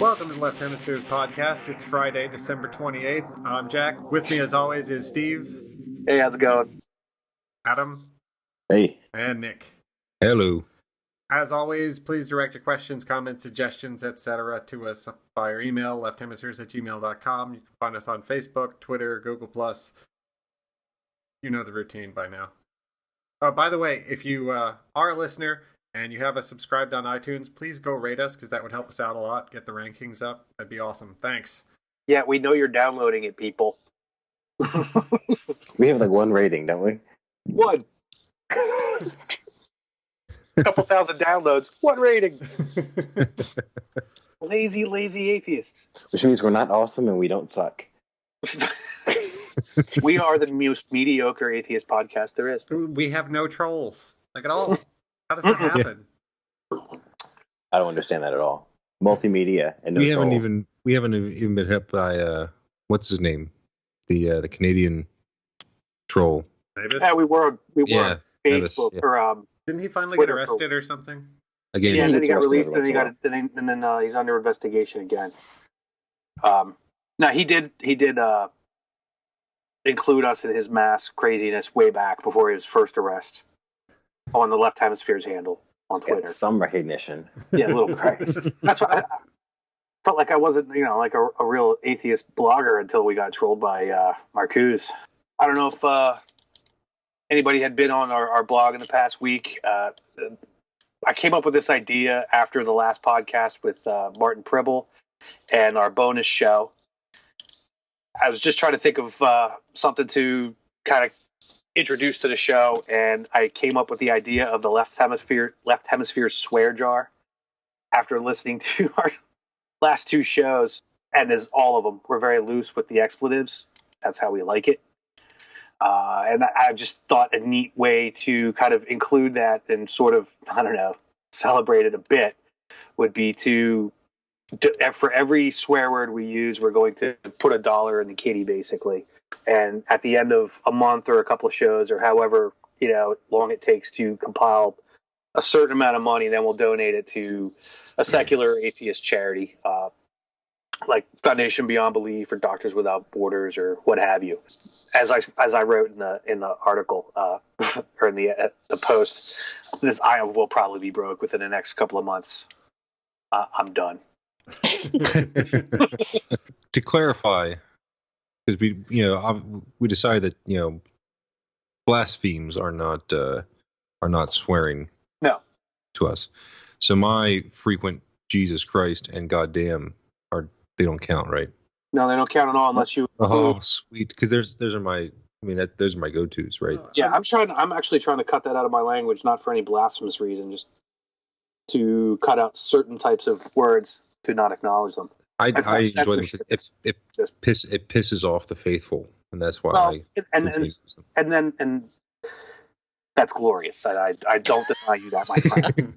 Welcome to the Left Hemispheres podcast. It's Friday, December 28th. I'm Jack. With me, as always, is Steve, Hey, how's it going? Adam, Hey. and Nick. Hello. As always, please direct your questions, comments, suggestions, etc. to us via email, lefthemispheres@gmail.com. You can find us on Facebook, Twitter, Google+. You know the routine by now. By the way, if you are a listener and you have us subscribed on iTunes, please go rate us because that would help us out a lot. Get the rankings up. That'd be awesome. Thanks. Yeah, we know you're downloading it, people. We have like one rating, don't we? One. Couple thousand downloads. One rating. Lazy atheists. Which means we're not awesome and we don't suck. We are the most mediocre atheist podcast there is. We have no trolls, like at all. How does that happen? I don't understand that at all. Multimedia and no we trolls. haven't even been hit by what's his name? The Canadian troll. Mavis? Yeah, we were on Yeah, Facebook Mavis, or Didn't he finally Twitter get arrested or something? Again, yeah, and then he got arrested released, every and once in a then he's under investigation again. No, he did include us in his mass craziness way back before his first arrest on the Left Hemispheres handle on Twitter. Get some recognition. Yeah, a little crazy. That's why I felt like I wasn't, like a real atheist blogger until we got trolled by Marcuse. I don't know if anybody had been on our blog in the past week. I came up with this idea after the last podcast with Martin Pribble and our bonus show. I was just trying to think of something to kind of introduce to the show, and I came up with the idea of the left hemisphere swear jar after listening to our last two shows, and as all of them, we're very loose with the expletives. That's how we like it. And I just thought a neat way to kind of include that and sort of, I don't know, celebrate it a bit would be to for every swear word we use, we're going to put $1 in the kitty, basically. And at the end of a month or a couple of shows or however long it takes to compile a certain amount of money, then we'll donate it to a secular atheist charity, like Foundation Beyond Belief or Doctors Without Borders or what have you. As I wrote in the article or in the post, I will probably be broke within the next couple of months. I'm done. To clarify, because we decided that blasphemes are not swearing. No. To us. So my frequent Jesus Christ and goddamn they don't count, right? No, they don't count at all unless you. Oh, sweet, because those are my. Those are my go-tos, right? Yeah, I'm actually trying to cut that out of my language, not for any blasphemous reason, just to cut out certain types of words to not acknowledge them. I enjoy them because it pisses off the faithful, and that's why. And that's glorious. I don't deny you that, my friend.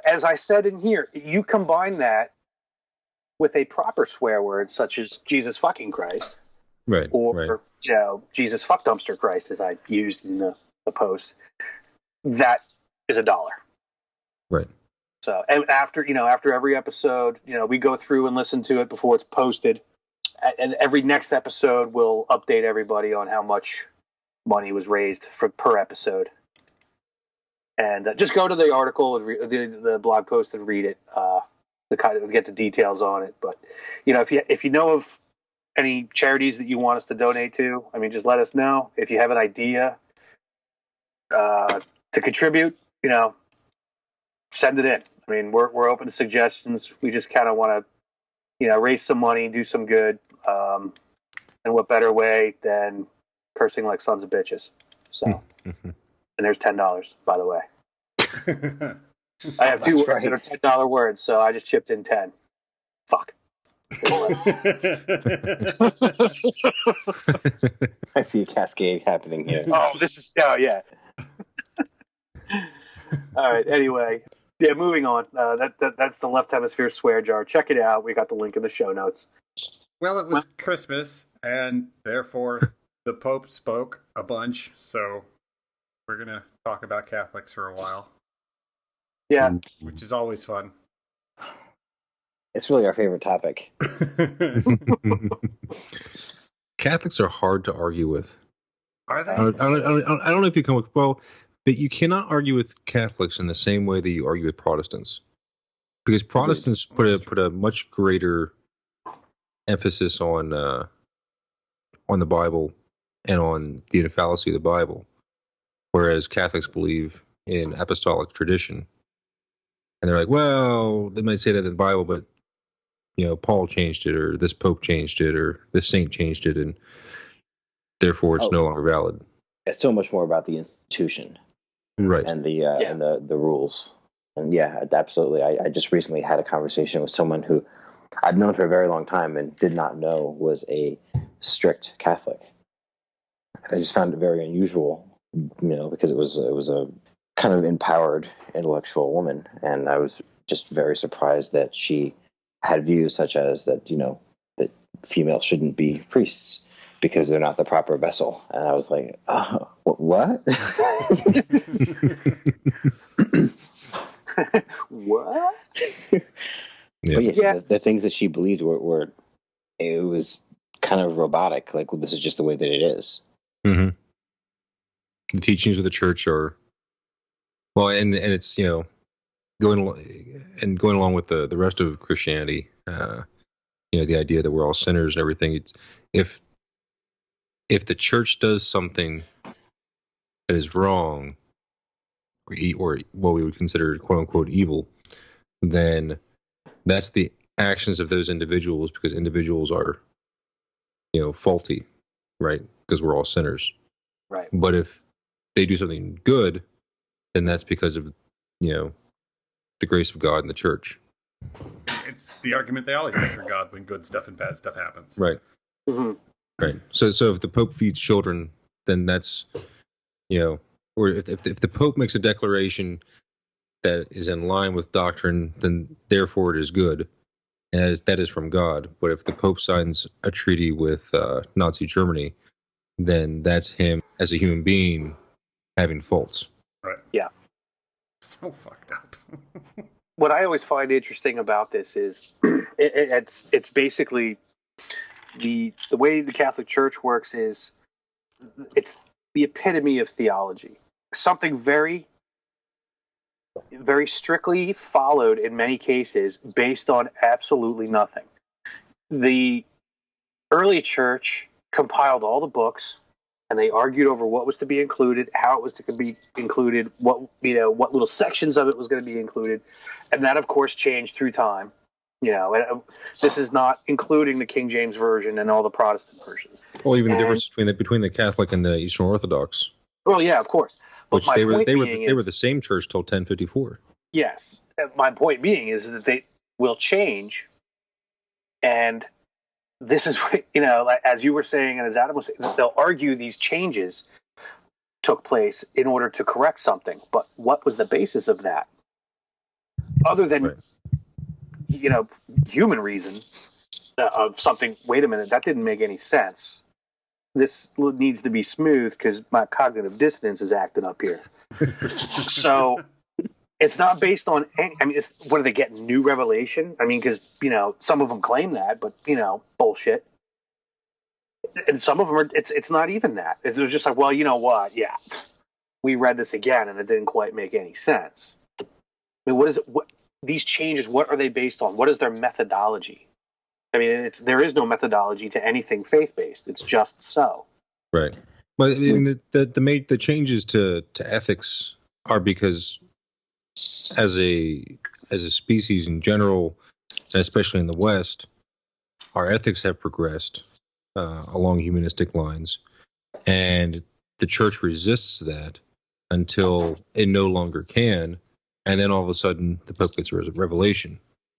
As I said in here, you combine that with a proper swear word such as Jesus fucking Christ, right? Or Jesus fuck dumpster Christ, as I used in the post. That is $1. Right. So, and after every episode, we go through and listen to it before it's posted. And every next episode, we'll update everybody on how much money was raised per episode. And just go to the article, the blog post, and read it to kind of get the details on it. But if you know of any charities that you want us to donate to, just let us know. If you have an idea to contribute, send it in. We're open to suggestions. We just kind of want to, raise some money, do some good. And what better way than cursing like sons of bitches? So, and there's $10, by the way. I have two words that are $10 words, so I just chipped in 10. Fuck. I see a cascade happening here. Yeah. All right. Anyway, moving on. That's the Left Hemisphere swear jar. Check it out. We got the link in the show notes. Well, it was Christmas, and therefore the Pope spoke a bunch, so we're going to talk about Catholics for a while. Yeah. Which is always fun. It's really our favorite topic. Catholics are hard to argue with. Are they? I don't know if you come with, well, that you cannot argue with Catholics in the same way that you argue with Protestants, because Protestants put a much greater emphasis on the Bible and on the infallibility of the Bible, whereas Catholics believe in apostolic tradition, and they're like, well, they might say that in the Bible, but Paul changed it, or this Pope changed it, or this saint changed it, and therefore it's no longer valid. It's so much more about the institution, right? And the rules. And yeah, absolutely. I just recently had a conversation with someone who I'd known for a very long time and did not know was a strict Catholic. I just found it very unusual, because it was a kind of empowered intellectual woman, and I was just very surprised that she had views such as that that females shouldn't be priests because they're not the proper vessel. And I was like, oh, what? What? Yeah. But yeah. The things that she believed were it was kind of robotic. Like, well, this is just the way that it is. Mm-hmm. The teachings of the church are, well, and it's going along with the rest of Christianity. The idea that we're all sinners and everything. It's if the church does something that is wrong, or what we would consider "quote unquote" evil, then that's the actions of those individuals, because individuals are faulty, right? Because we're all sinners, right? But if they do something good, then that's because of the grace of God and the church. It's the argument they always use for God when good stuff and bad stuff happens. Right. Mm-hmm. Right. So if the Pope feeds children, then that's or if the Pope makes a declaration that is in line with doctrine, then therefore it is good, and that is from God. But if the Pope signs a treaty with Nazi Germany, then that's him as a human being having faults. Right. Yeah. So fucked up. What I always find interesting about this is it's basically the way the Catholic Church works is it's the epitome of theology. Something very, very strictly followed in many cases based on absolutely nothing. The early church compiled all the books, and they argued over what was to be included, how it was to be included, what little sections of it was going to be included, and that, of course, changed through time. And this is not including the King James Version and all the Protestant versions. Well, even the difference between the Catholic and the Eastern Orthodox. Well, yeah, of course. But which they were the same church till 1054. Yes, my point being is that they will change, and this is as you were saying, and as Adam was saying, they'll argue these changes took place in order to correct something. But what was the basis of that, other than right. Human reason of something? Wait a minute, that didn't make any sense. This needs to be smooth because my cognitive dissonance is acting up here. So it's not based on any, what are they getting? New revelation? Because some of them claim that, but bullshit. And some of them are. It's not even that. It was just like, well, you know what? Yeah, we read this again, and it didn't quite make any sense. What is it? What these changes? What are they based on? What is their methodology? There is no methodology to anything faith-based. It's just so. Right. Well, the changes to ethics are because as a species in general, and especially in the West, our ethics have progressed along humanistic lines, and the church resists that until it no longer can, and then all of a sudden the Pope gets a revelation.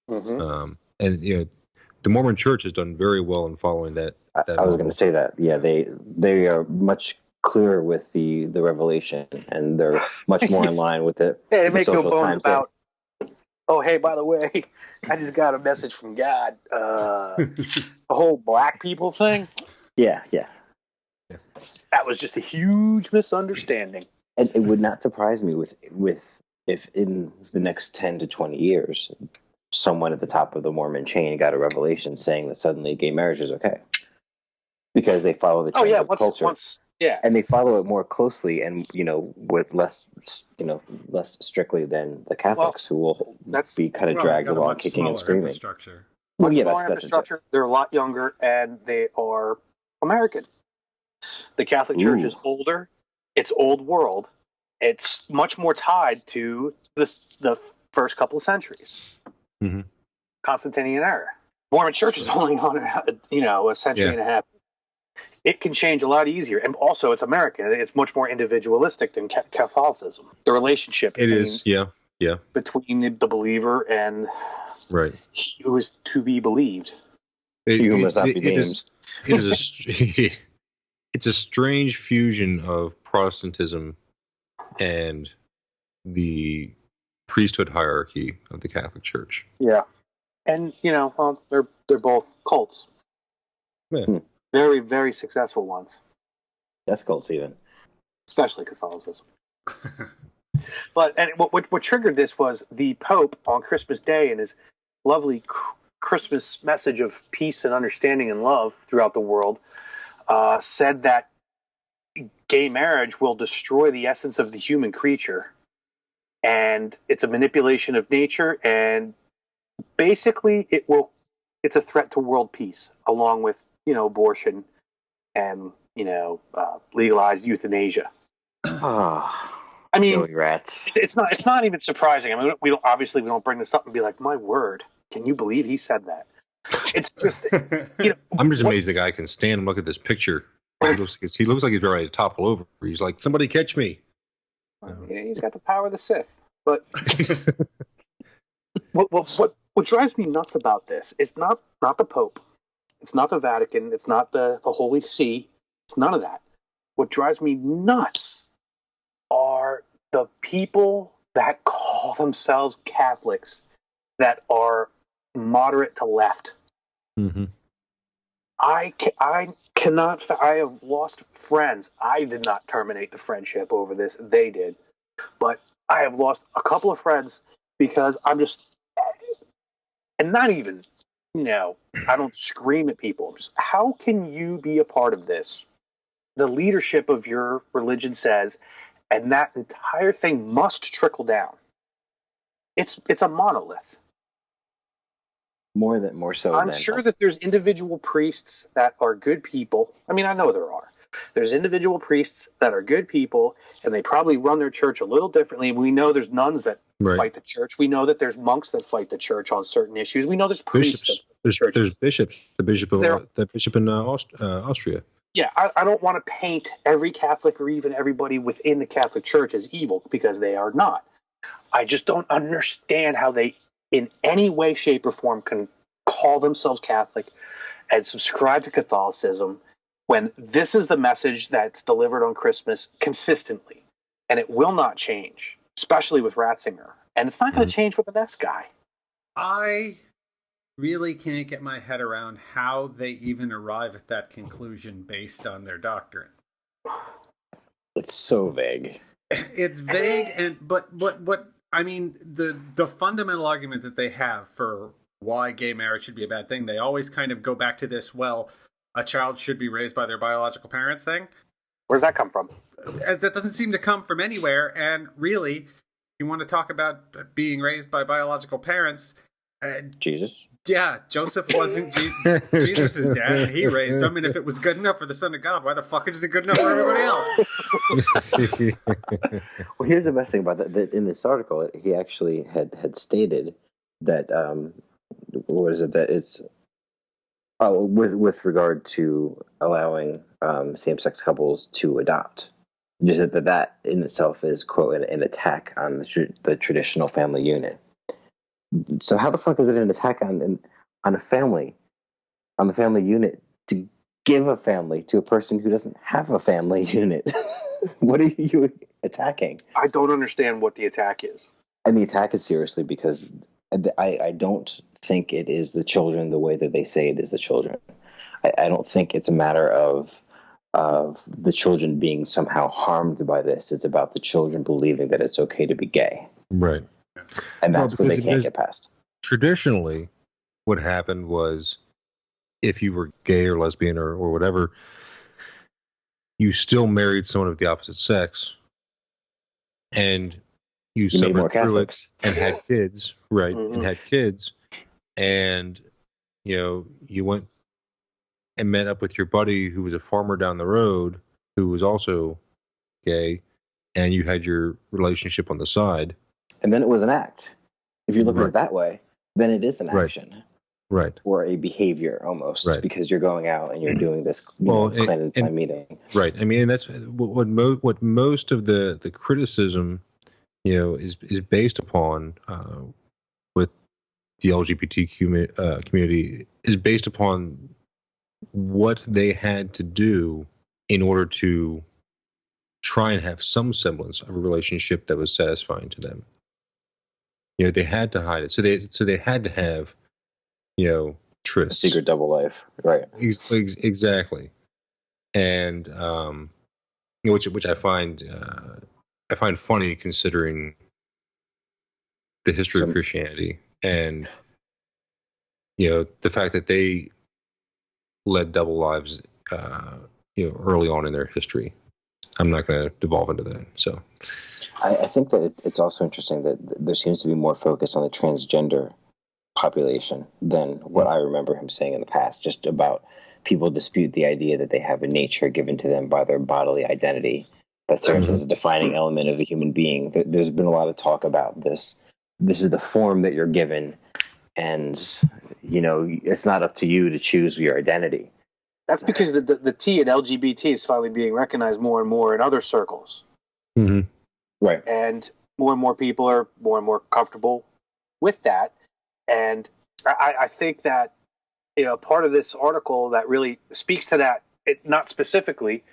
Mm-hmm. And the Mormon Church has done very well in following that. I was going to say that. Yeah, they are much clearer with the revelation, and they're much more in line with it. Hey, they make no bones about. Oh, hey, by the way, I just got a message from God. The whole black people thing. Yeah. That was just a huge misunderstanding. And it would not surprise me with if in the next 10 to 20 years someone at the top of the Mormon chain got a revelation saying that suddenly gay marriage is okay because they follow the trends of culture. And they follow it more closely and, with less strictly than the Catholics who will be kind of dragged along kicking and screaming. Much smaller infrastructure. They're a lot younger and they are American. The Catholic Church is older. It's old world. It's much more tied to the first couple of centuries. Mm-hmm. Constantinian era. Mormon Church is only on a century and a half. It can change a lot easier, and also it's American. It's much more individualistic than Catholicism. The relationship between the believer and he who is to be believed. He who must not be named. It's a strange fusion of Protestantism and the priesthood hierarchy of the Catholic Church. Yeah, and they're both cults. Yeah. Very, very successful ones. Death cults, even. Especially Catholicism. But what triggered this was the Pope on Christmas Day and his lovely Christmas message of peace and understanding and love throughout the world said that gay marriage will destroy the essence of the human creature. And it's a manipulation of nature, and basically it's a threat to world peace, along with abortion and legalized euthanasia. I mean, rats. It's not even surprising. I mean, we don't bring this up and be like, my word, can you believe he said that? It's just I'm just amazed the guy can stand and look at this picture. He looks like he's ready to topple over. He's like, somebody catch me. He's got the power of the Sith. But what drives me nuts about this is not the Pope. It's not the Vatican. It's not the Holy See. It's none of that. What drives me nuts are the people that call themselves Catholics that are moderate to left. Mm-hmm. I cannot. I have lost friends. I did not terminate the friendship over this. They did. But I have lost a couple of friends because I'm just, and not even, I don't scream at people. Just, how can you be a part of this? The leadership of your religion says, and that entire thing must trickle down. It's a monolith. More so. I'm sure that there's individual priests that are good people. I mean, I know there are. There's individual priests that are good people, and they probably run their church a little differently. We know there's nuns that fight the church. We know that there's monks that fight the church on certain issues. We know there's priests. There's bishops. The bishop in Austria. Yeah, I don't want to paint every Catholic or even everybody within the Catholic Church as evil, because they are not. I just don't understand how they, in any way, shape, or form, can call themselves Catholic and subscribe to Catholicism when this is the message that's delivered on Christmas consistently. And it will not change, especially with Ratzinger. And it's not going to change with the next guy. I really can't get my head around how they even arrive at that conclusion based on their doctrine. It's so vague. It's vague, but I mean, the fundamental argument that they have for why gay marriage should be a bad thing, they always kind of go back to this, well, a child should be raised by their biological parents thing. Where's that come from? That doesn't seem to come from anywhere, and really, you want to talk about being raised by biological parents. Jesus? Yeah, Joseph wasn't Jesus' dad, and he raised him, and if it was good enough for the Son of God, why the fuck isn't it good enough for everybody else? Well, here's the best thing about that. In this article, he actually had stated that, that it's, with regard to allowing same-sex couples to adopt. Just that in itself is, quote, an attack on the traditional family unit. So how the fuck is it an attack on a family, on the family unit, to give a family to a person who doesn't have a family unit? What are you attacking? I don't understand what the attack is. And the attack is seriously because I don't think it is the children the way that they say it is the children. I don't think it's a matter of the children being somehow harmed by this. It's about the children believing that it's okay to be gay. Right. And that's what they can't get past. traditionally, what happened was if you were gay or lesbian or whatever, you still married someone of the opposite sex, and you You made more suffered through it Catholics. and had kids, right? Mhm. And had kids, and you went and met up with your buddy who was a farmer down the road who was also gay, and you had your relationship on the side. And then it was an act. If you look at Right. it that way, then it is an Right. action Right. or a behavior almost, Right. because you're going out and you're doing this Well, clandestine meeting. Right. I mean, that's what most of the criticism, is based upon with the LGBTQ community is based upon what they had to do in order to try and have some semblance of a relationship that was satisfying to them. They had to hide it, so they had to have, A trysts. secret double life, right? Exactly, and which I find funny considering the history of Christianity and the fact that they led double lives early on in their history. I'm not going to devolve into that. So I think that it's also interesting that there seems to be more focus on the transgender population than what I remember him saying in the past, just about people dispute the idea that they have a nature given to them by their bodily identity that serves as a defining element of a human being. There's been a lot of talk about this. This is the form that you're given, and it's not up to you to choose your identity. That's because the T in LGBT is finally being recognized more and more in other circles. Mm-hmm. Right. And more people are more and more comfortable with that. And I think that, part of this article that really speaks to that, not specifically,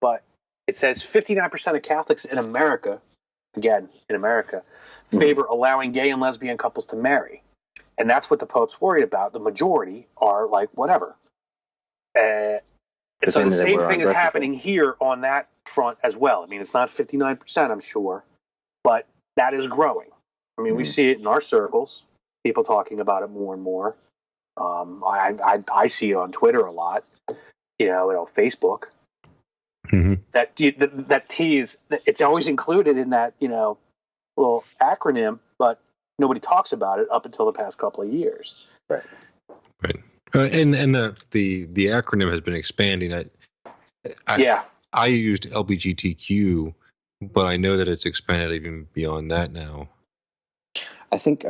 but it says 59% of Catholics in America, favor allowing gay and lesbian couples to marry. And that's what the Pope's worried about. The majority are like, whatever. And so the same thing is happening here on that front as well. I mean, it's not 59%, I'm sure, but that is growing. I mean, we see it in our circles, people talking about it more and more. I see it on Twitter a lot, Facebook. Mm-hmm. That T is, it's always included in that, little acronym, but nobody talks about it up until the past couple of years. Right. Right. And the acronym has been expanding. I used LGBTQ, but I know that it's expanded even beyond that now. I think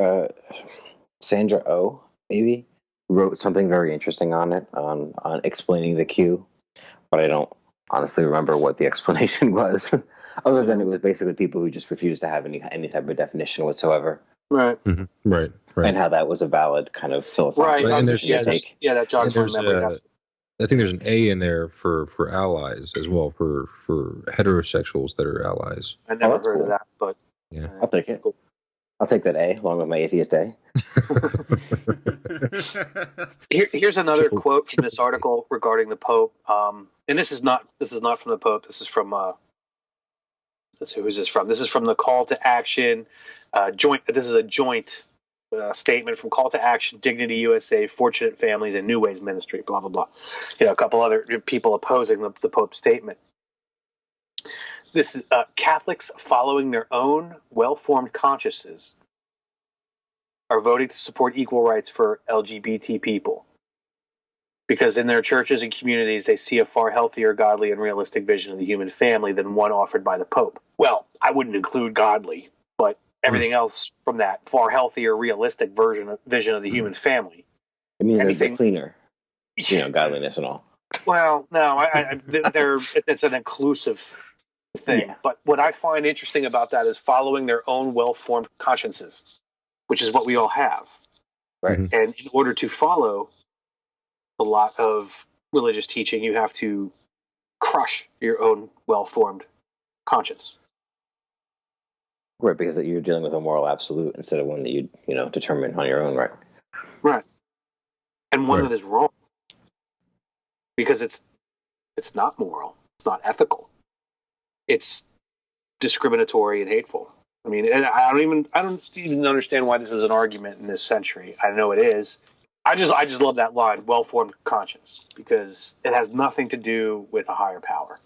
Sandra Oh maybe wrote something very interesting on it on explaining the Q, but I don't honestly remember what the explanation was, other than it was basically people who just refused to have any type of definition whatsoever. Right. Mm-hmm. Right. And how that was a valid kind of philosophical take. That jogs my memory. I think there's an A in there for allies as well, for heterosexuals that are allies. I never heard of that, but yeah, I'll take it. I'll take that A along with my atheist A. Here's another quote from this article regarding the Pope. And this is not from the Pope. This is from let's see, who's this from? This is from the Call to Action joint. This is a joint statement from Call to Action, Dignity USA, Fortunate Families, and New Ways Ministry. Blah blah blah. A couple other people opposing the Pope's statement. This is Catholics following their own well-formed consciences are voting to support equal rights for LGBT people, because in their churches and communities they see a far healthier, godly, and realistic vision of the human family than one offered by the Pope. Well, I wouldn't include godly, but everything else from that far healthier, realistic vision of the human family. It means they're cleaner, godliness and all. Well, no, it's an inclusive thing. Yeah. But what I find interesting about that is following their own well-formed consciences, which is what we all have. Right. And in order to follow a lot of religious teaching, you have to crush your own well-formed conscience. Right, because you're dealing with a moral absolute instead of one that you determine on your own, right? Right. And one that is wrong. Because it's not moral. It's not ethical. It's discriminatory and hateful. I mean, and I don't even understand why this is an argument in this century. I know it is. I just love that line, well-formed conscience, because it has nothing to do with a higher power.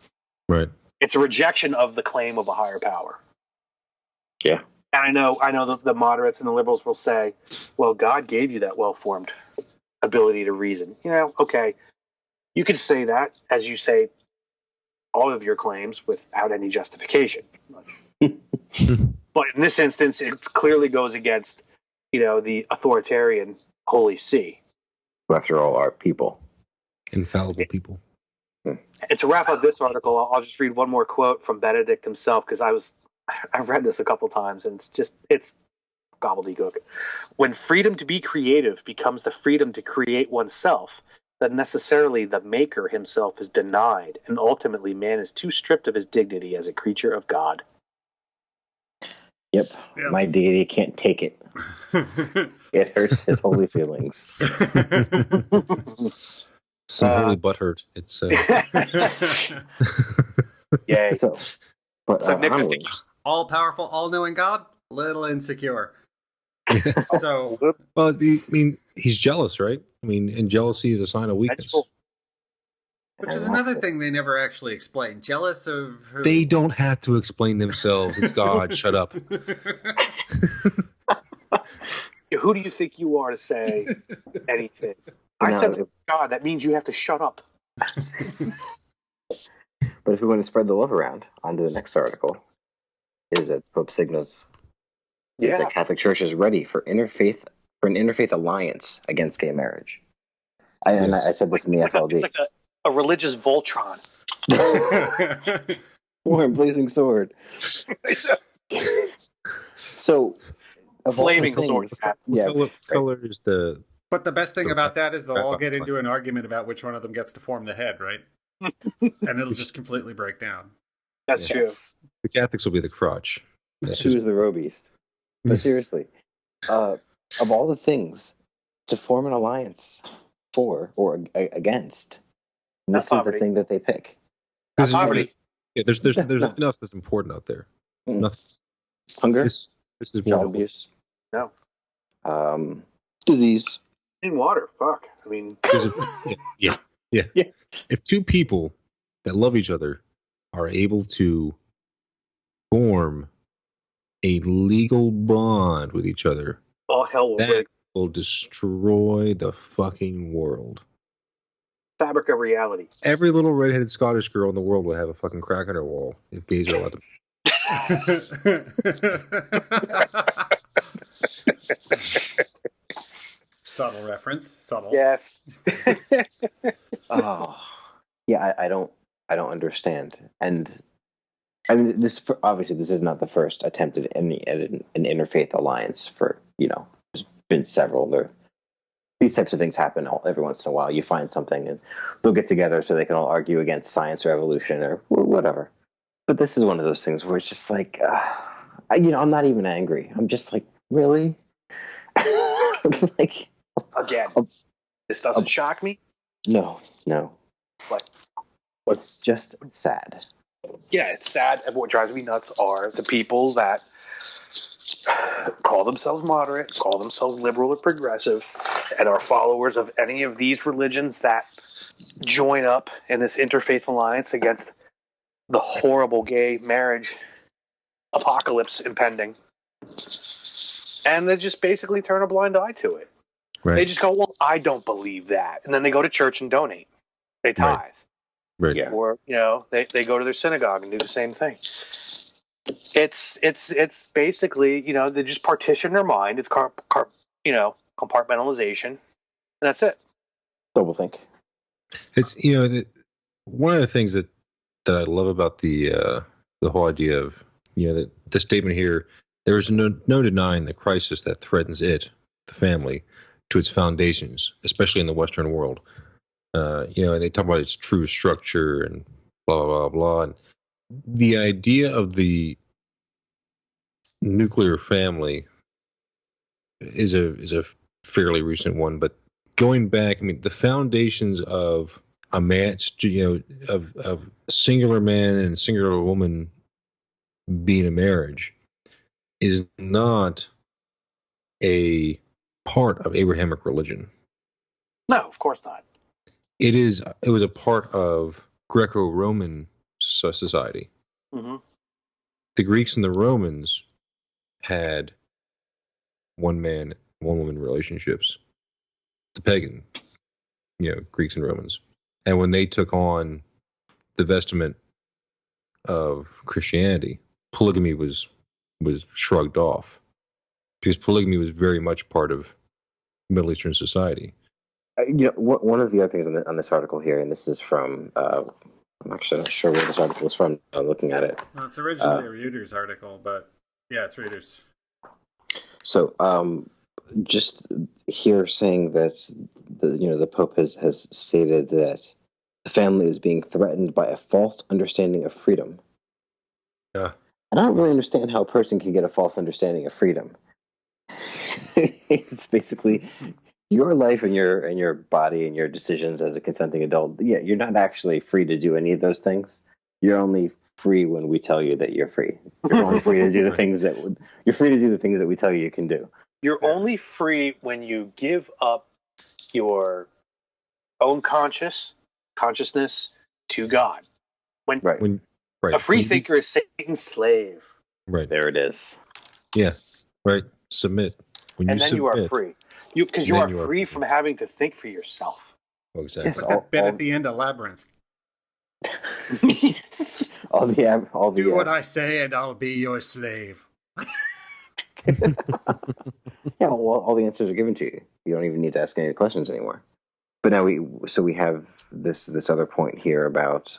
Right. It's a rejection of the claim of a higher power. Yeah. And I know the moderates and the liberals will say, well, God gave you that well-formed ability to reason. Okay, you could say that, as you say all of your claims, without any justification. But in this instance, it clearly goes against, the authoritarian Holy See. Who, after all, are people. Infallible people. And to wrap up this article, I'll just read one more quote from Benedict himself, because I've read this a couple times, and it's gobbledygook. When freedom to be creative becomes the freedom to create oneself, then necessarily the maker himself is denied, and ultimately man is too stripped of his dignity as a creature of God. Yep. My deity can't take it. It hurts his holy feelings. Some holy butt hurt. It's Yay. So Nick, I think all powerful, all knowing God, little insecure. So, well, I mean, he's jealous, right? I mean, and jealousy is a sign of weakness. Which is another thing they never actually explain. Jealous of who? They don't have to explain themselves. It's God. Shut up. Who do you think you are to say anything? I said God. That means you have to shut up. But if we want to spread the love around, on to the next article, is that Pope signals the Catholic Church is ready for an interfaith alliance against gay marriage. I said this in the FLD. It's like a religious Voltron. Or a blazing sword. So, a flaming sword. What color is the... But the best thing about that is they'll all get into an argument about which one of them gets to form the head, right? And it'll just completely break down. That's true. The Catholics will be the crotch. Who's the roe beast? But seriously, of all the things to form an alliance for or against, this is the thing that they pick. Poverty. Yeah, there's nothing else that's important out there. Nothing. Hunger. This is child abuse. No. Disease. Clean water. Fuck. I mean. Yeah. If two people that love each other are able to form a legal bond with each other, all hell will destroy the fucking world. Fabric of reality. Every little redheaded Scottish girl in the world will have a fucking crack on her wall if gays are allowed to. Subtle reference. Subtle. Yes. Oh, yeah. I don't understand. And I mean, this is not the first attempt at an interfaith alliance. For there's been several. These types of things happen every once in a while. You find something, and they'll get together so they can all argue against science or evolution or whatever. But this is one of those things where it's just like, I'm not even angry. I'm just like, really? Like, again, this doesn't shock me. No. What? It's just sad. Yeah, it's sad. And what drives me nuts are the people that call themselves moderate, call themselves liberal or progressive, and are followers of any of these religions that join up in this interfaith alliance against the horrible gay marriage apocalypse impending. And they just basically turn a blind eye to it. Right. They just go, well, I don't believe that. And then they go to church and donate. They tithe. Right. Yeah. Or, they go to their synagogue and do the same thing. It's basically, they just partition their mind. It's compartmentalization. And that's it. Doublethink. It's, one of the things that I love about the whole idea of, the statement here, there is no denying the crisis that threatens the family, to its foundations, especially in the Western world. And they talk about its true structure and blah, blah, blah. And the idea of the nuclear family is a fairly recent one, but going back, I mean, the foundations of a match, of a singular man and singular woman being a marriage is not a part of Abrahamic religion. No, of course not. It was a part of Greco-Roman society. Mm-hmm. The Greeks and the Romans had one man, one woman relationships. The pagan, Greeks and Romans. And when they took on the vestment of Christianity, polygamy was shrugged off because polygamy was very much part of Middle Eastern society. One of the other things on this article here, and this is from, I'm actually not sure where this article is from. I'm looking at it. Well, it's originally a Reuters article, but yeah, it's Reuters. So, just here saying that the Pope has stated that the family is being threatened by a false understanding of freedom. Yeah. And I don't really understand how a person can get a false understanding of freedom. It's basically your life and your body and your decisions as a consenting adult. Yeah, you're not actually free to do any of those things. You're only free when we tell you that you're free. You're only free to do the things that we tell you can do. You're only free when you give up your own consciousness to God. Right. A free thinker is Satan's slave. Right. There it is. Yeah. Right. Submit. You are free. Because you are free from having to think for yourself. Oh, exactly. It's that bit at the end of Labyrinth. Do what I say, and I'll be your slave. Yeah, well, all the answers are given to you. You don't even need to ask any questions anymore. But now we have this other point here about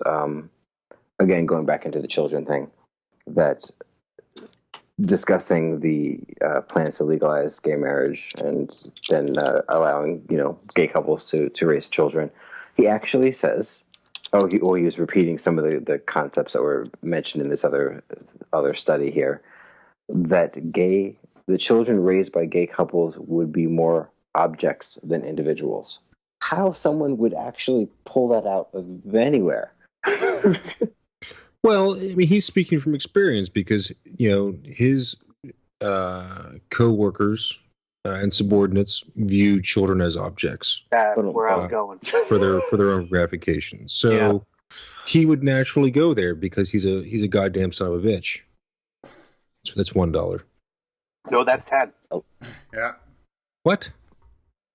again going back into the children thing, that discussing the plans to legalize gay marriage and then allowing gay couples to raise children. He actually says, he was repeating some of the concepts that were mentioned in this other study here, that the children raised by gay couples would be more objects than individuals. How someone would actually pull that out of anywhere? Well, I mean, he's speaking from experience because his co-workers and subordinates view children as objects. That's where I was going for their own gratification. So he would naturally go there because he's a goddamn son of a bitch. So that's $1. No, that's 10. Oh. Yeah. What?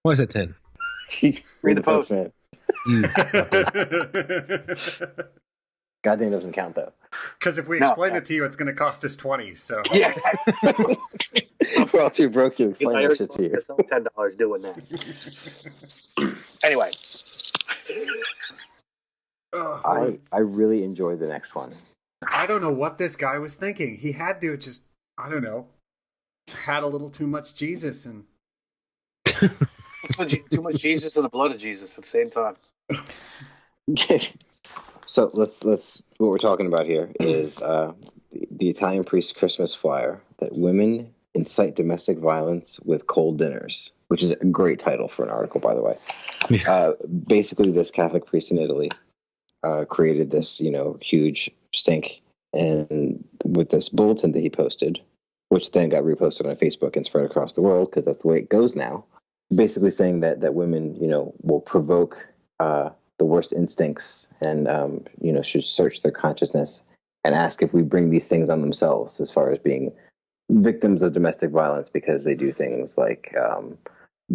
Why is that 10? Read the post. Goddamn doesn't count though. Because if we explain it to you, it's going to cost us 20. So yes, we're all too broke to explain that shit to you. It's only $10 doing that. Anyway, I really enjoyed the next one. I don't know what this guy was thinking. He had to just, I don't know, had a little too much Jesus and too much Jesus and the blood of Jesus at the same time. So let's what we're talking about here is the Italian priest Christmas flyer that women incite domestic violence with cold dinners, which is a great title for an article, by the way. Yeah. Basically, this Catholic priest in Italy created this huge stink, and with this bulletin that he posted, which then got reposted on Facebook and spread across the world because that's the way it goes now. Basically saying that women will provoke the worst instincts and should search their consciousness and ask if we bring these things on themselves as far as being victims of domestic violence because they do things like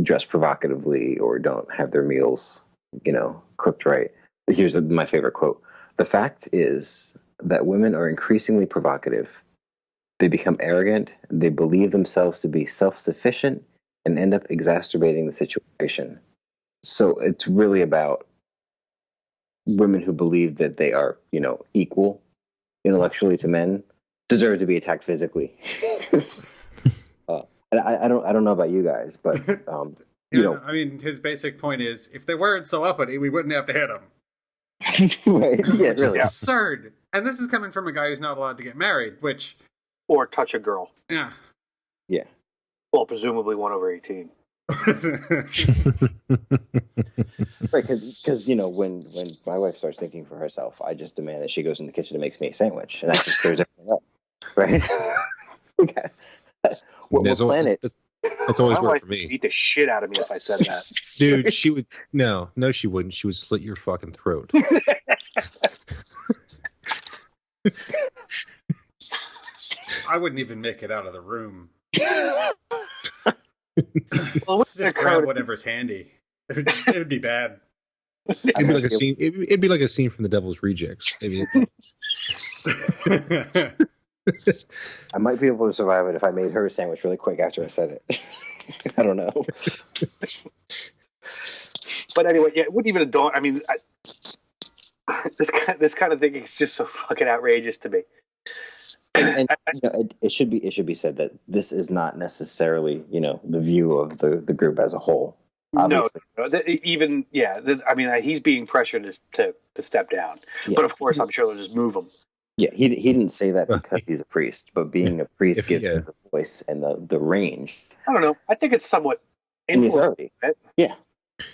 dress provocatively or don't have their meals cooked right. Here's my favorite quote: "The fact is that women are increasingly provocative. They become arrogant, they believe themselves to be self-sufficient, and end up exacerbating the situation." So it's really about women who believe that they are, equal intellectually to men deserve to be attacked physically. And I don't know about you guys, but I mean, his basic point is, if they weren't so uppity, we wouldn't have to hit them. Right? Yeah, which is absurd. And this is coming from a guy who's not allowed to get married, or touch a girl. Yeah. Yeah. Well, presumably 1 over 18. Right, because when my wife starts thinking for herself, I just demand that she goes in the kitchen and makes me a sandwich, and that just clears everything up, right? What That's planet? That's always My worked wife for would me, beat the shit out of me if I said that. dude. She would no, she wouldn't. She would slit your fucking throat. I wouldn't even make it out of the room. Well, Just grab whatever's handy. It would be bad. It'd be like a scene. It'd be like a scene from The Devil's Rejects. Maybe. I might be able to survive it if I made her a sandwich really quick after I said it. I don't know. But anyway, yeah, it wouldn't even dawn. I mean, this kind of thing is just so fucking outrageous to me. And it should be said that this is not necessarily the view of the group as a whole. Obviously. I mean, he's being pressured to step down, but of course, I'm sure they'll just move him. Yeah, he didn't say that because he's a priest, but being a priest gives him the voice and the range. I don't know. I think it's somewhat authority. Right? Yeah.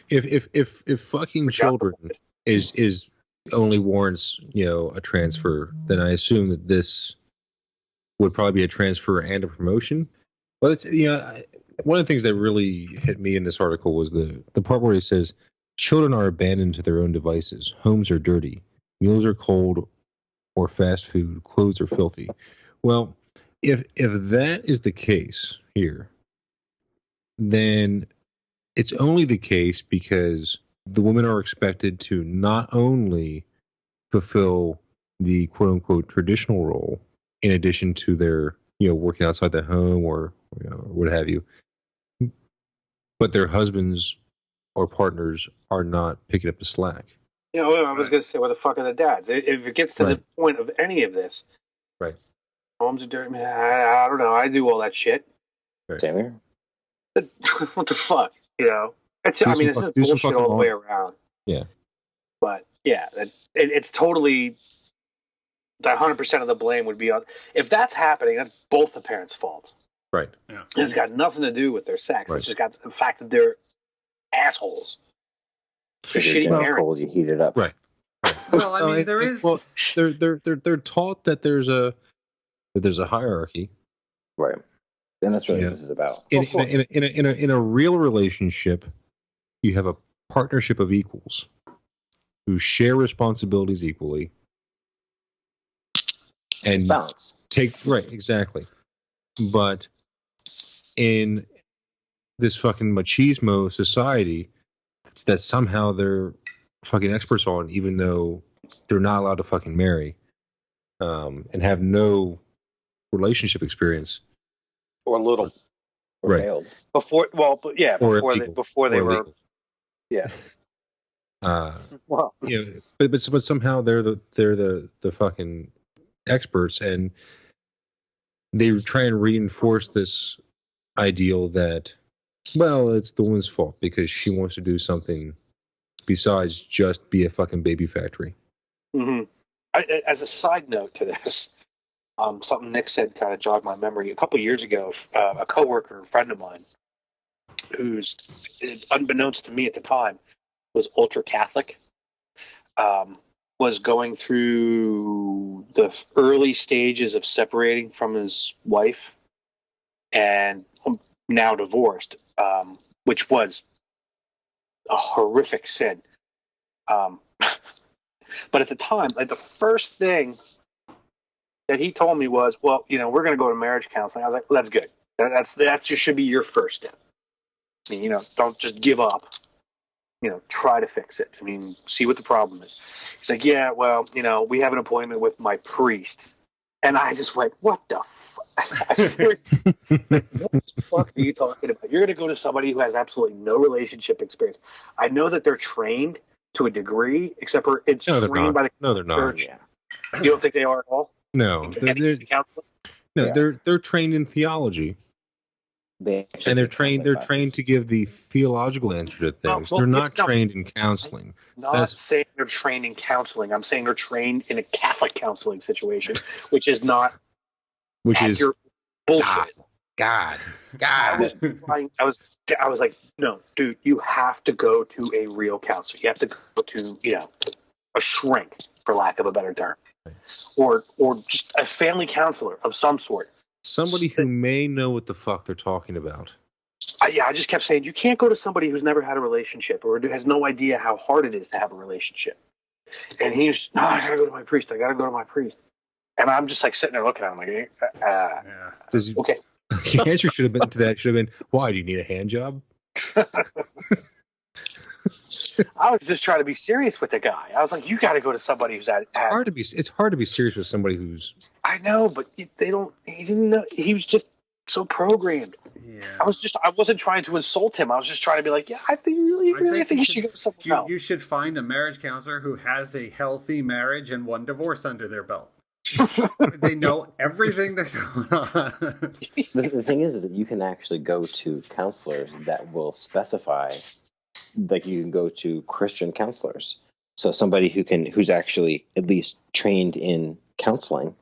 If fucking children is only warrants a transfer, then I assume that this would probably be a transfer and a promotion. But it's one of the things that really hit me in this article was the part where it says children are abandoned to their own devices, homes are dirty, meals are cold or fast food, clothes are filthy. Well, if that is the case here, then it's only the case because the women are expected to not only fulfill the quote unquote traditional role in addition to their working outside the home or what have you, but their husbands or partners are not picking up the slack. I was going to say, where the fuck are the dads? If it gets to the point of any of this, right? Homes are dirty. Man, I don't know. I do all that shit. Right. Same here. What the fuck? It's just bullshit all the way around. Yeah. But yeah, it's totally. 100% of the blame would be on. If that's happening, that's both the parents' fault. Right. Yeah. And it's got nothing to do with their sex. Right. It's just got the fact that they're assholes. They're shitty parents. Cold, you heat it up. Right. Well, I mean, there is. Well, they're taught that there's a hierarchy. Right. And that's what this is about. In a real relationship, you have a partnership of equals who share responsibilities equally. And balance. Exactly. But in this fucking machismo society, that somehow they're fucking experts on, even though they're not allowed to fucking marry, and have no relationship experience or little, or failed before they were, yeah. Well, but somehow they're the fucking experts, and they try and reinforce this ideal that, well, it's the woman's fault because she wants to do something besides just be a fucking baby factory. Mm-hmm. As a side note to this, something Nick said kind of jogged my memory. A couple of years ago, a coworker, a friend of mine, who's, unbeknownst to me at the time, was ultra Catholic, was going through the early stages of separating from his wife and now divorced, which was a horrific sin. But at the time, like, the first thing that he told me was, well, we're going to go to marriage counseling. I was like, well, that's good. That just should be your first step. I mean, don't just give up. Try to fix it. I mean, see what the problem is. He's like, yeah, well, we have an appointment with my priest. And I just went, what the fuck? Seriously, what the fuck are you talking about? You're going to go to somebody who has absolutely no relationship experience. I know that they're trained to a degree, except for it's trained by the they're not. church. Yeah. You don't think they are at all? No, they're trained in theology. They're trained to give the theological answer to things. They're not trained in counseling. I'm saying they're trained in counseling. I'm saying they're trained in a Catholic counseling situation, which is not accurate bullshit. God. I was like, no, dude, you have to go to a real counselor. You have to go to, a shrink, for lack of a better term, or just a family counselor of some sort. somebody who may know what the fuck they're talking about. I just kept saying, you can't go to somebody who's never had a relationship or has no idea how hard it is to have a relationship. And he's, no, I gotta go to my priest. And I'm just like sitting there looking at him like, okay. The answer should have been, why, do you need a hand job? I was just trying to be serious with the guy. I was like, you got to go to somebody who's It's hard to be serious with somebody who's. I know, but they don't. He didn't know. He was just so programmed. Yeah. I wasn't trying to insult him. I was just trying to be like, yeah, I think you should go somewhere else. You should find a marriage counselor who has a healthy marriage and one divorce under their belt. They know everything that's going on. The thing is that you can actually go to counselors that will specify. Like you can go to Christian counselors, so somebody who's actually at least trained in counseling,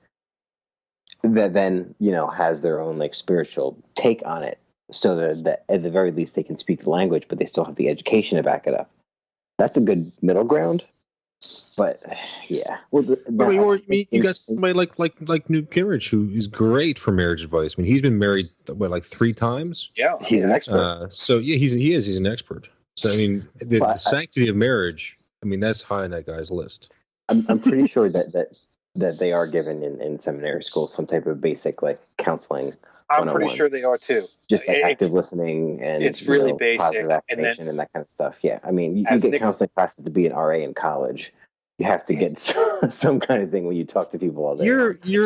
that then has their own like spiritual take on it, so that at the very least they can speak the language, but they still have the education to back it up. That's a good middle ground. But yeah, well, you got somebody like Newt Gingrich, who is great for marriage advice. I mean, he's been married like 3 times. Yeah, he's an expert. So yeah, he's an expert. So I mean, the sanctity of marriage. I mean, that's high on that guy's list. I'm pretty sure that they are given in seminary school some type of basic like counseling. I'm pretty sure they are too. Just like active listening and it's really basic, positive affirmation and that kind of stuff. Yeah, I mean, you get counseling classes to be an RA in college. You have to get some kind of thing when you talk to people all day. No. You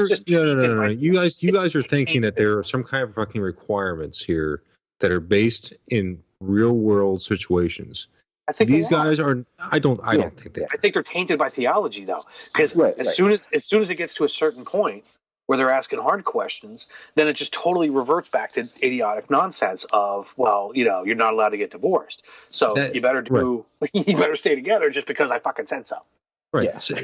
guys are thinking that there are some kind of fucking requirements here that are based in real world situations. I think these guys are. I don't think they. I think they're tainted by theology, though, because as soon as it gets to a certain point where they're asking hard questions, then it just totally reverts back to idiotic nonsense of, well, you're not allowed to get divorced, so you better you better stay together just because I fucking said so. Right. Yeah. So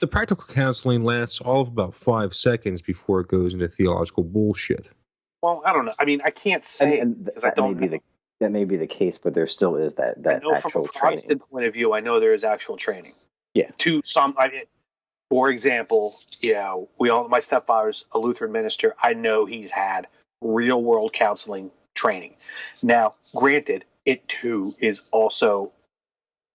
the practical counseling lasts all of about 5 seconds before it goes into theological bullshit. Well, I don't know. I mean, I can't say because I don't know. That may be the case, but there still is that I know actual from a Protestant point of view, I know there is actual training. Yeah. To some, for example, my stepfather's a Lutheran minister. I know he's had real world counseling training. Now, granted, it too is also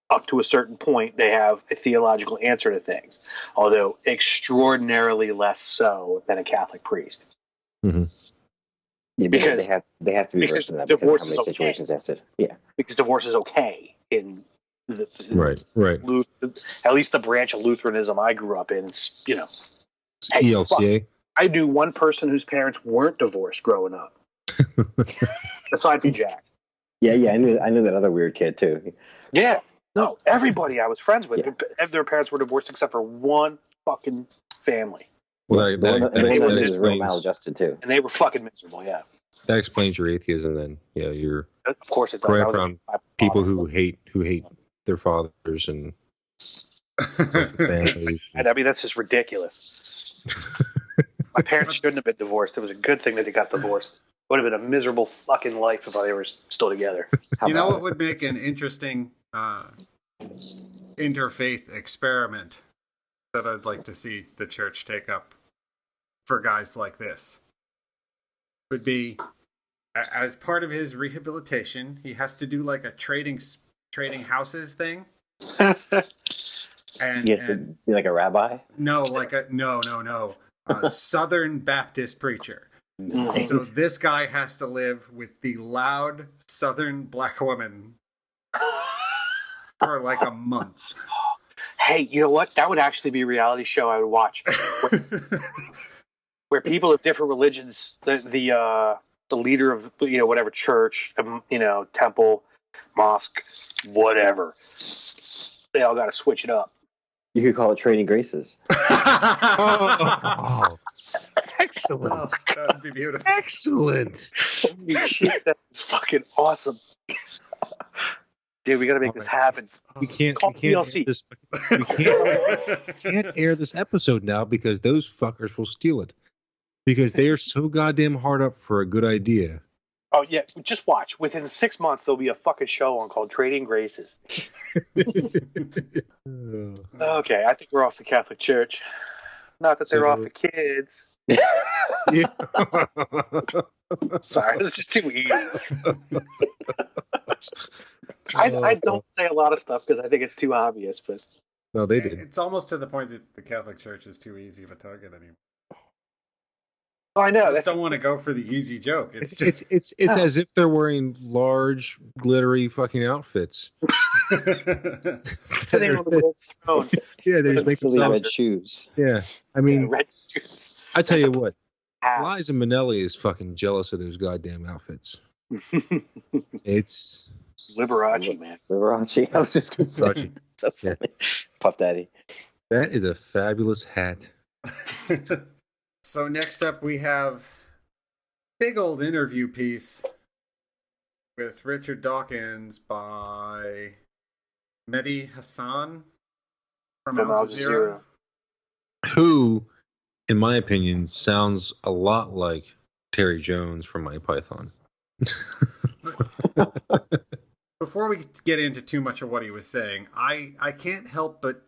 up to a certain point. They have a theological answer to things, although extraordinarily less so than a Catholic priest. Mm-hmm. Yeah, because they have to be versed in that because of how many situations they have to. Yeah, because divorce is okay in the right. At least the branch of Lutheranism I grew up in. It's hey, ELCA. I knew one person whose parents weren't divorced growing up, aside from Jack. Yeah, I knew that other weird kid too. Yeah, no, everybody I was friends with, their parents were divorced except for one fucking family. Well, that was real maladjusted too, and they were fucking miserable. Yeah, that explains your atheism. Then, your of course it does. Growing up around people who hate their fathers and families. I mean, that's just ridiculous. My parents shouldn't have been divorced. It was a good thing that they got divorced. It would have been a miserable fucking life if they were still together. You know what would make an interesting interfaith experiment that I'd like to see the church take up for guys like this would be, as part of his rehabilitation, he has to do like a trading houses thing. And you have to be like a rabbi? No, a Southern Baptist preacher. So this guy has to live with the loud Southern black woman for like a month. Hey, you know what? That would actually be a reality show I would watch, where people of different religions, the leader of whatever church, temple, mosque, whatever, they all got to switch it up. You could call it Trading Graces. Oh, excellent! Oh, that'd be beautiful. Excellent. Holy shit, that's fucking awesome. Dude, we got to make this happen. We can't air this episode now because those fuckers will steal it. Because they are so goddamn hard up for a good idea. Oh, yeah. Just watch. Within 6 months, there'll be a fucking show on called Trading Graces. Okay, I think we're off the Catholic Church. Not that they're off the kids. Sorry, it's just too easy. I don't say a lot of stuff because I think it's too obvious, but No, they did. It's almost to the point that the Catholic Church is too easy of a target anymore. oh, I know I just don't want to go for the easy joke. It's as if they're wearing large, glittery fucking outfits. sitting on the gold throne. Yeah, they're just making silly red themselves. shoes. Yeah, I mean, Red shoes. I tell you what, How? Liza Minnelli is fucking jealous of those goddamn outfits. It's Liberace, man. Liberace. I was just going to say. Liberace. So funny. Puff Daddy. that is a fabulous hat. So next up we have big old interview piece with Richard Dawkins by Mehdi Hassan from Al Jazeera. Who, in my opinion, sounds a lot like Terry Jones from Monty Python. Before we get into too much of what he was saying, I can't help but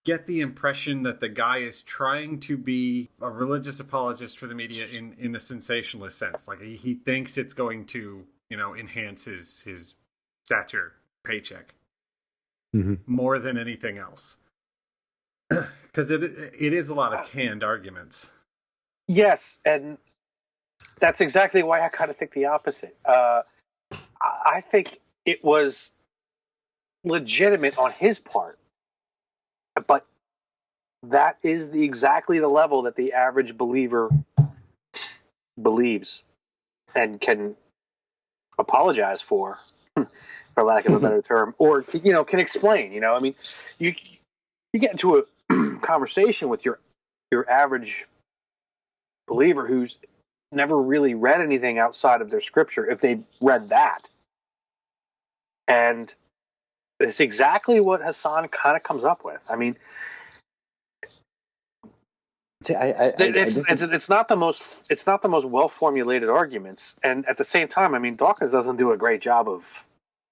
get the impression that the guy is trying to be a religious apologist for the media in a sensationalist sense. Like he thinks it's going to, enhance his stature, paycheck, more than anything else. Because it is a lot of canned arguments. Yes, and that's exactly why I kind of think the opposite. I think it was legitimate on his part, but that is exactly the level that the average believer believes and can apologize for lack of a better term, or can explain. I mean, you get into a conversation with your average believer who's never really read anything outside of their scripture, if they've read that. And it's exactly what Hassan kind of comes up with. I mean, See, it's not the most well formulated arguments, and at the same time, I mean, Dawkins doesn't do a great job of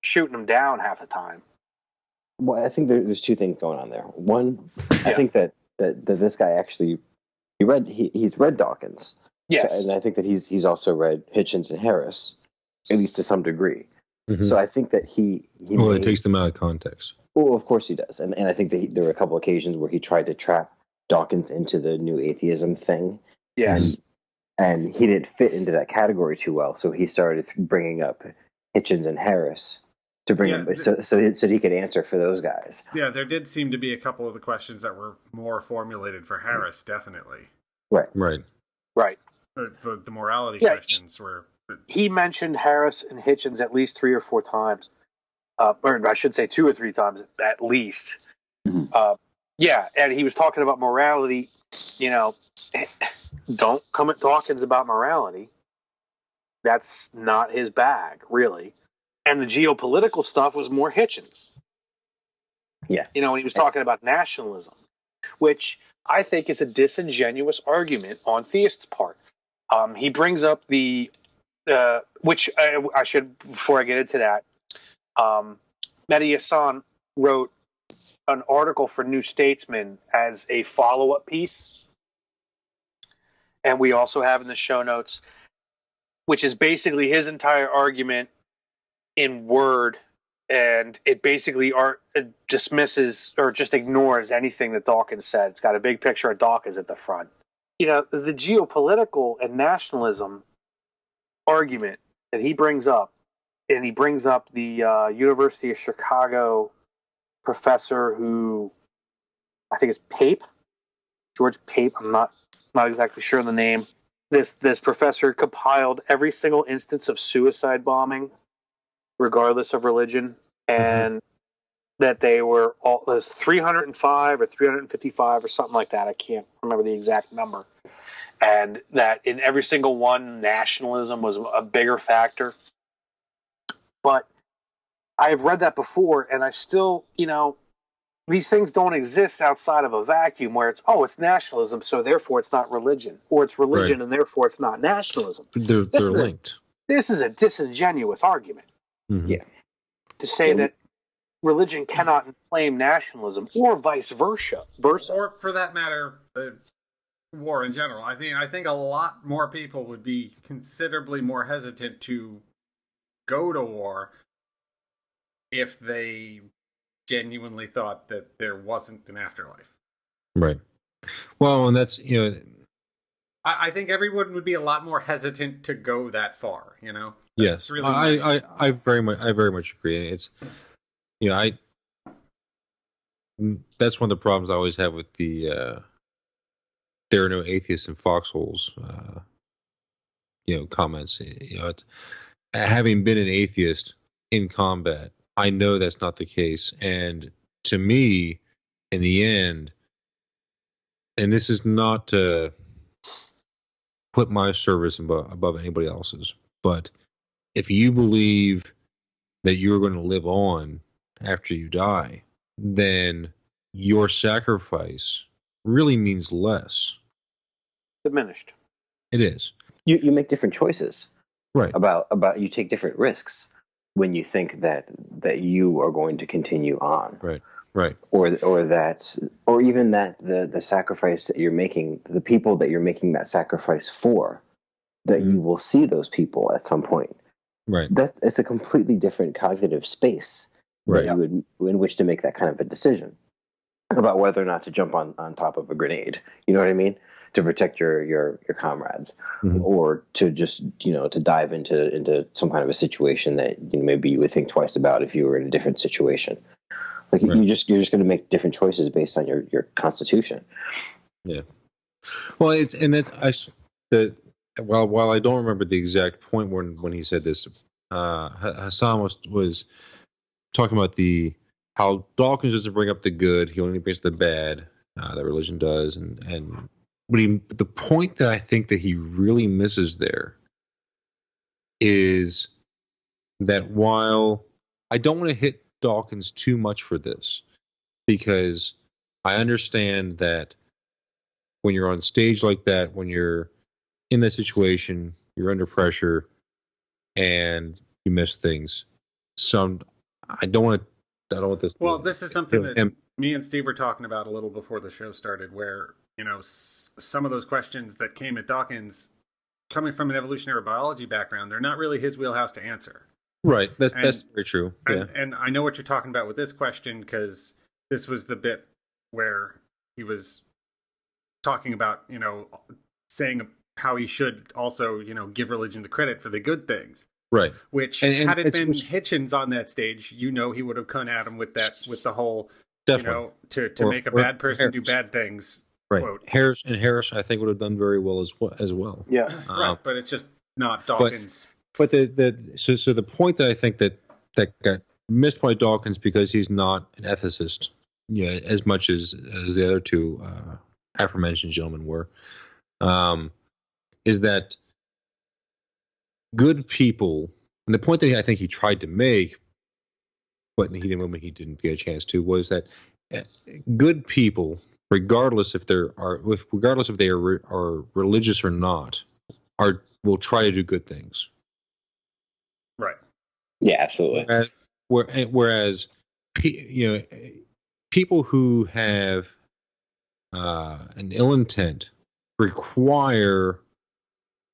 shooting them down half the time. Well, I think there's two things going on there. One, I think that this guy actually he's read Dawkins. Yes, and I think that he's also read Hitchens and Harris, at least to some degree. Mm-hmm. So I think that he it takes them out of context. Oh, of course he does, and I think that there were a couple occasions where he tried to trap Dawkins into the new atheism thing. Yes, and he didn't fit into that category too well, so he started bringing up Hitchens and Harris to bring him, so he could answer for those guys. Yeah, there did seem to be a couple of the questions that were more formulated for Harris, definitely. Right. The morality questions were. He mentioned Harris and Hitchens at least 3 or 4 times, or I should say 2 or 3 times at least. Mm-hmm. And he was talking about morality. Don't come at Dawkins about morality. That's not his bag, really. And the geopolitical stuff was more Hitchens. Yeah. When he was talking about nationalism, which I think is a disingenuous argument on theists' part. He brings up which I should, before I get into that, Mehdi Hassan wrote an article for New Statesman as a follow-up piece, and we also have in the show notes, which is basically his entire argument in Word, and it basically dismisses or just ignores anything that Dawkins said. It's got a big picture of Dawkins at the front. The geopolitical and nationalism argument that he brings up, and he brings up the University of Chicago professor who I think is Pape, George Pape. I'm not exactly sure of the name. This professor compiled every single instance of suicide bombing, regardless of religion, and that they were all, there's 305 or 355 or something like that. I can't remember the exact number. And that in every single one, nationalism was a bigger factor. But I've read that before, and I still, these things don't exist outside of a vacuum where it's nationalism, so therefore it's not religion, or it's religion, right, and therefore it's not nationalism. They're linked. This is a disingenuous argument. Mm-hmm. Yeah. To say that religion cannot inflame nationalism, or vice versa. Or for that matter, war in general. I think a lot more people would be considerably more hesitant to go to war if they genuinely thought that there wasn't an afterlife. Right. Well, and that's, I think everyone would be a lot more hesitant to go that far. That's yes, really I very much agree. It's, I that's one of the problems I always have with the there are no atheists in foxholes, comments. It's, having been an atheist in combat, I know that's not the case. And to me, in the end, and this is not to put my service above anybody else's, but if you believe that you're going to live on after you die, then your sacrifice really means less. Diminished. It is. You make different choices. Right. About you take different risks when you think that you are going to continue on. Right. Or even that the sacrifice that you're making, the people that you're making that sacrifice for, that you will see those people at some point. Right. It's a completely different cognitive space right. that you would in which to make that kind of a decision about whether or not to jump on top of a grenade. You know what I mean? To protect your comrades, or to just to dive into some kind of a situation that maybe you would think twice about if you were in a different situation. Like you're just going to make different choices based on your constitution. Yeah. Well, it's while I don't remember the exact point when he said this, Hassan was talking about how Dawkins doesn't bring up the good; he only brings the bad. That religion does, but the point that I think that he really misses there is that while I don't want to hit Dawkins too much for this, because I understand that when you're on stage like that, when you're in that situation, you're under pressure and you miss things. So I don't want this. Well, this is something that me and Steve were talking about a little before the show started, where some of those questions that came at Dawkins, coming from an evolutionary biology background, they're not really his wheelhouse to answer. Right. That's very true. Yeah. And I know what you're talking about with this question, because this was the bit where he was talking about, saying how he should also, give religion the credit for the good things. Right. Which, had it been Hitchens on that stage, he would have come at him with the whole, definitely. To make a bad person do bad things. Right. Quote. Harris, I think, would have done very well as well. Yeah. Right. But it's just not Dawkins. But the point that I think that got missed by Dawkins, because he's not an ethicist, as much as the other two aforementioned gentlemen were, is that good people, and the point that I think he tried to make, but he didn't get a chance to, was that good people, regardless if they are religious or not, will try to do good things. Right. Yeah, absolutely. Whereas people who have an ill intent require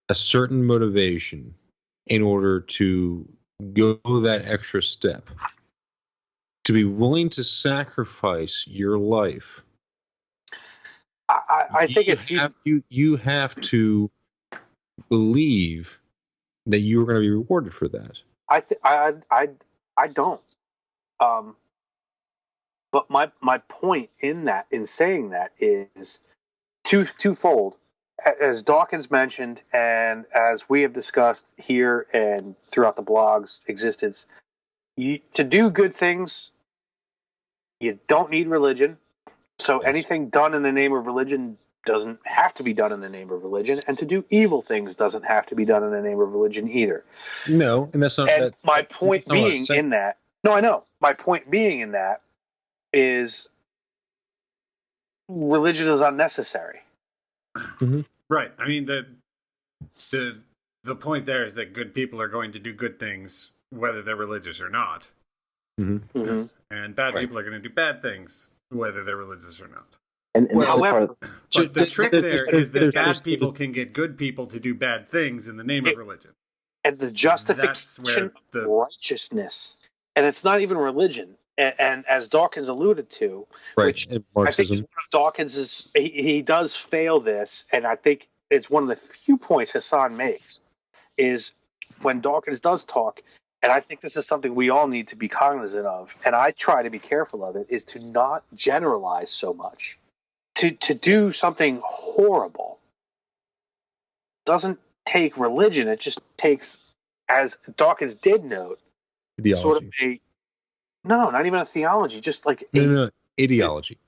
a certain motivation in order to go that extra step, to be willing to sacrifice your life. I think you have to believe that you are going to be rewarded for that. I don't. But my point in saying that is twofold. As Dawkins mentioned, and as we have discussed here and throughout the blog's existence, to do good things, you don't need religion. So anything done in the name of religion doesn't have to be done in the name of religion, and to do evil things doesn't have to be done in the name of religion either. No, and that's not. And my point being in that, no, I know. My point being in that is religion is unnecessary. Mm-hmm. Right. I mean, the point there is that good people are going to do good things whether they're religious or not. Mm-hmm. Mm-hmm. And bad people are going to do bad things whether they're religious or not. And this is part of, But the trick there is that bad people there's- can get good people to do bad things in the name of religion. And the That's justification where of righteousness. And it's not even religion. And as Dawkins alluded to, right, which and I think is Marxism. one of Dawkins's, he does fail this, and I think it's one of the few points Hassan makes, is when Dawkins does talk, and I think this is something we all need to be cognizant of, and I try to be careful of it, is to not generalize so much. To do something horrible doesn't take religion, it just takes, as Dawkins did note, Ideology. sort of no, not even a theology, just like Ideology.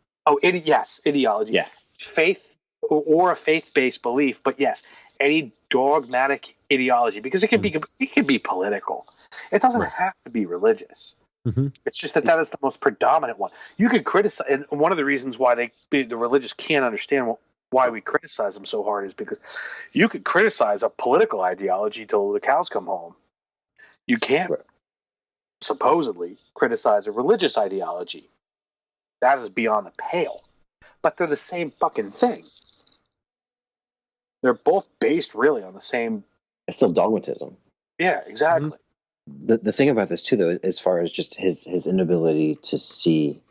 yes, ideology. yes. Faith or a faith-based belief, but yes, any dogmatic ideology, because it can be political. It doesn't have to be religious. Mm-hmm. It's just that is the most predominant one. You could criticize, and one of the reasons why the religious can't understand why we criticize them so hard is because you could criticize a political ideology till the cows come home. You can't supposedly criticize a religious ideology. That is beyond the pale. But they're the same fucking thing. They're both based really on the same. It's still dogmatism. Yeah, exactly. The thing about this too, though, as far as just his inability to see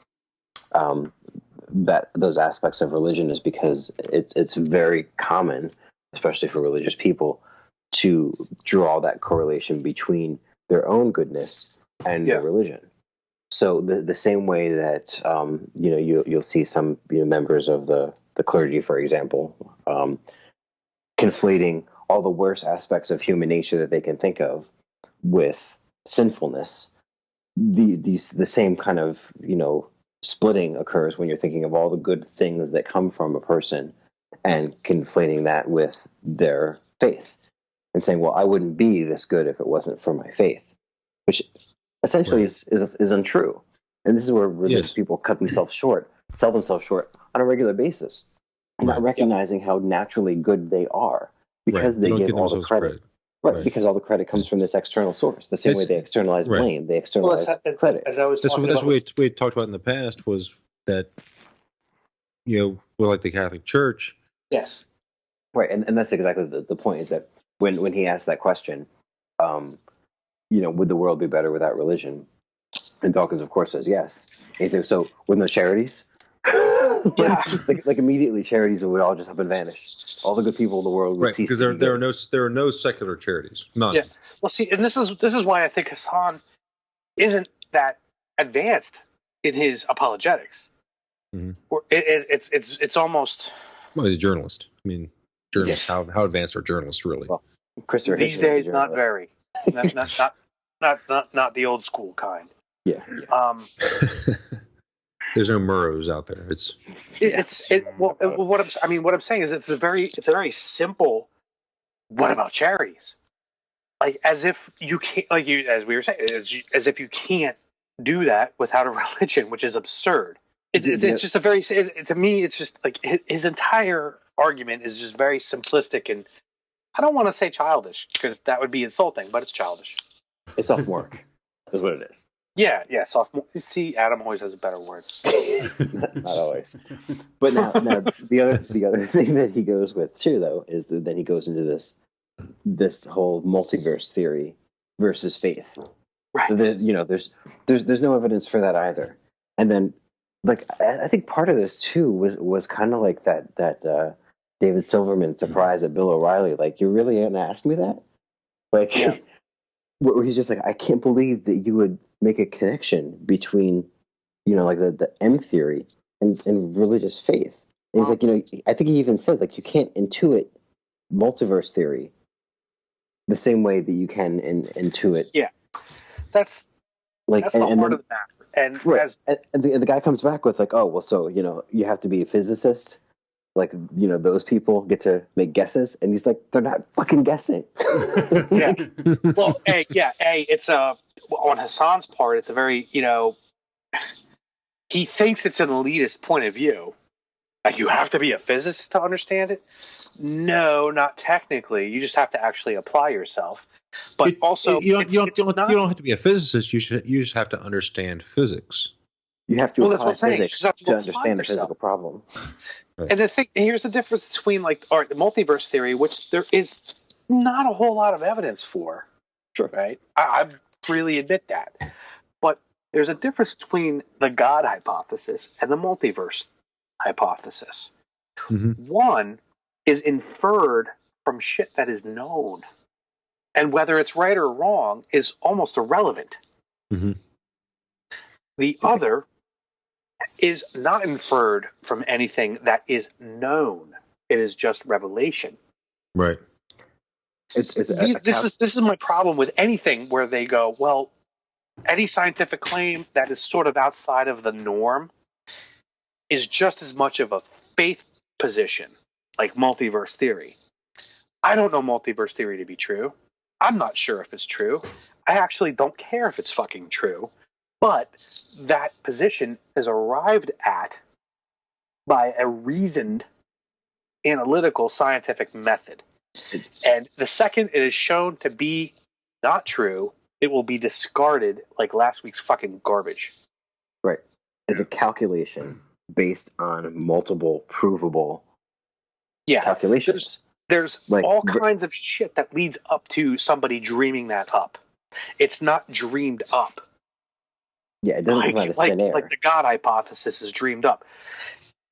that those aspects of religion, is because it's very common, especially for religious people, to draw that correlation between their own goodness and their religion. So the same way that you'll see some members of the clergy, for example, conflating all the worst aspects of human nature that they can think of with sinfulness. The same kind of splitting occurs when you're thinking of all the good things that come from a person and conflating that with their faith and saying, well, I wouldn't be this good if it wasn't for my faith, which essentially is untrue. And this is where religious people sell themselves short on a regular basis, not recognizing how naturally good they are because they give all the credit. Right, because all the credit comes from this external source. The same way they externalize blame, they externalize credit. As I was That's what we talked about in the past, was that, we're like the Catholic Church. Yes. Right, and that's exactly the point, is that when he asked that question, would the world be better without religion? And Dawkins, of course, says yes. And he says, so with no charities? like immediately charities would all just up and vanish. All the good people in the world would cease. Because there are no secular charities. None. Yeah. Well, see, and this is why I think Hassan isn't that advanced in his apologetics. Mm-hmm. Or it's almost. Well, he's a journalist. I mean, journalists. How advanced are journalists really? Well, these days, not very. not the old school kind. Yeah. There's no Murrows out there. What I'm saying is it's a very simple. What about charities? Like, as if you can't, as we were saying, as if you can't do that without a religion, which is absurd. It's just to me, it's just like his entire argument is just very simplistic, and I don't want to say childish because that would be insulting, but it's childish. It's sophomoric, is what it is. Yeah, sophomore. See, Adam always has a better word. Not always. But now the other thing that he goes with too, though, is that then he goes into this whole multiverse theory versus faith. Right. There's no evidence for that either. And then, like, I think part of this too was kind of like that David Silverman surprise at Bill O'Reilly. Like, you're really gonna ask me that? Like, where he's just like, I can't believe that you would make a connection between, like the M theory and religious faith. And he's like, I think he even said, like, you can't intuit multiverse theory the same way that you can intuit. Yeah, that's the heart of the matter. And the guy comes back with like, oh, well, so you have to be a physicist. Like, those people get to make guesses, and he's like, they're not fucking guessing. Yeah. Well, it's on Hassan's part, it's a very, he thinks it's an elitist point of view. Like, you have to be a physicist to understand it? No, not technically. You just have to actually apply yourself. But also, you don't have to be a physicist. You just have to understand physics. You have to Well, that's what apply I'm saying. You physics just have to to apply understand the yourself. physical problem. Right. And here's the difference between, like, all right, the multiverse theory, which there is not a whole lot of evidence for. Sure. Right? I freely admit that. But there's a difference between the God hypothesis and the multiverse hypothesis. Mm-hmm. One is inferred from shit that is known. And whether it's right or wrong is almost irrelevant. Mm-hmm. The other is not inferred from anything that is known. It is just revelation. Right. This This is my problem with anything where they go, well, any scientific claim that is sort of outside of the norm is just as much of a faith position, like multiverse theory. I don't know multiverse theory to be true. I'm not sure if it's true. I actually don't care if it's fucking true. But that position is arrived at by a reasoned, analytical, scientific method. And the second it is shown to be not true, it will be discarded like last week's fucking garbage. Right. It's a calculation based on multiple provable calculations. There's Like, all kinds of shit that leads up to somebody dreaming that up. It's not dreamed up. Yeah, it doesn't come out of thin air. Like the God hypothesis is dreamed up.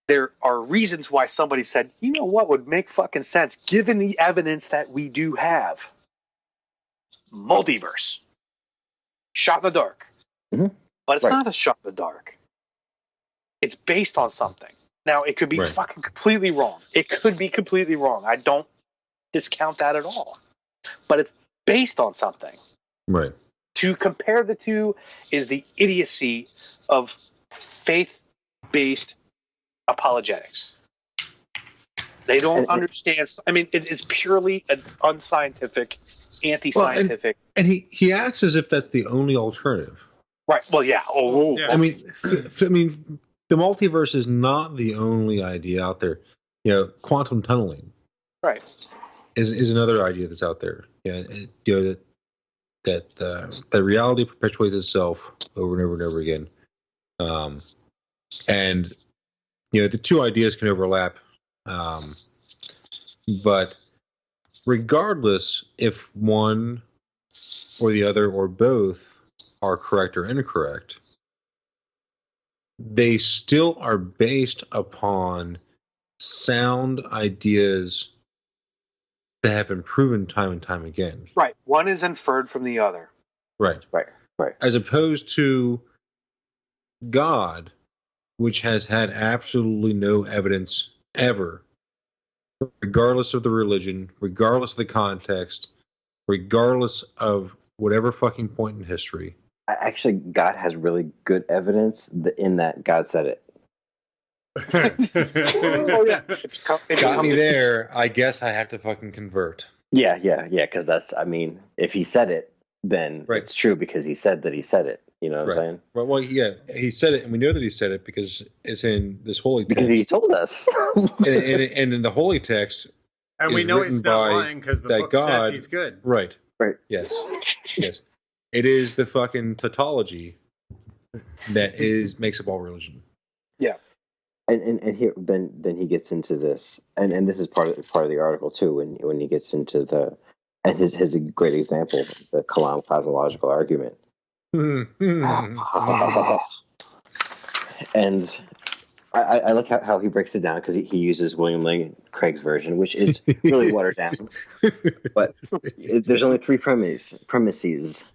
There are reasons why somebody said, you know what would make fucking sense given the evidence that we do have. Multiverse. Shot in the dark. Mm-hmm. But it's not a shot in the dark. It's based on something. Now, it could be fucking completely wrong. It could be completely wrong. I don't discount that at all. But it's based on something. Right. To compare the two is the idiocy of faith-based apologetics. They don't understand. I mean, it is purely an unscientific, anti-scientific. And he acts as if that's the only alternative. Right. Well, yeah. Oh, yeah. I mean, the multiverse is not the only idea out there. You know, quantum tunneling, right, is another idea that's out there. Yeah, that reality perpetuates itself over and over and over again. And the two ideas can overlap. But regardless if one or the other or both are correct or incorrect, they still are based upon sound ideas that have been proven time and time again. Right. One is inferred from the other. Right. As opposed to God, which has had absolutely no evidence ever, regardless of the religion, regardless of the context, regardless of whatever fucking point in history. Actually, God has really good evidence in that God said it. Oh, yeah. Got me there. I guess I have to fucking convert. Yeah, because if he said it, then it's true because he said that he said it. You know what I'm saying? Well, yeah, he said it, and we know that he said it because it's in this holy text. Because he told us. and in the holy text, and we know he's not lying because the book says he's good. Right. Yes. It is the fucking tautology that makes up all religion. Yeah. And here then he gets into this, and this is part of the article too. When he gets into his great example, the Kalam cosmological argument. And I like how he breaks it down because he uses William Lane Craig's version, which is really watered down. But there's only three premises.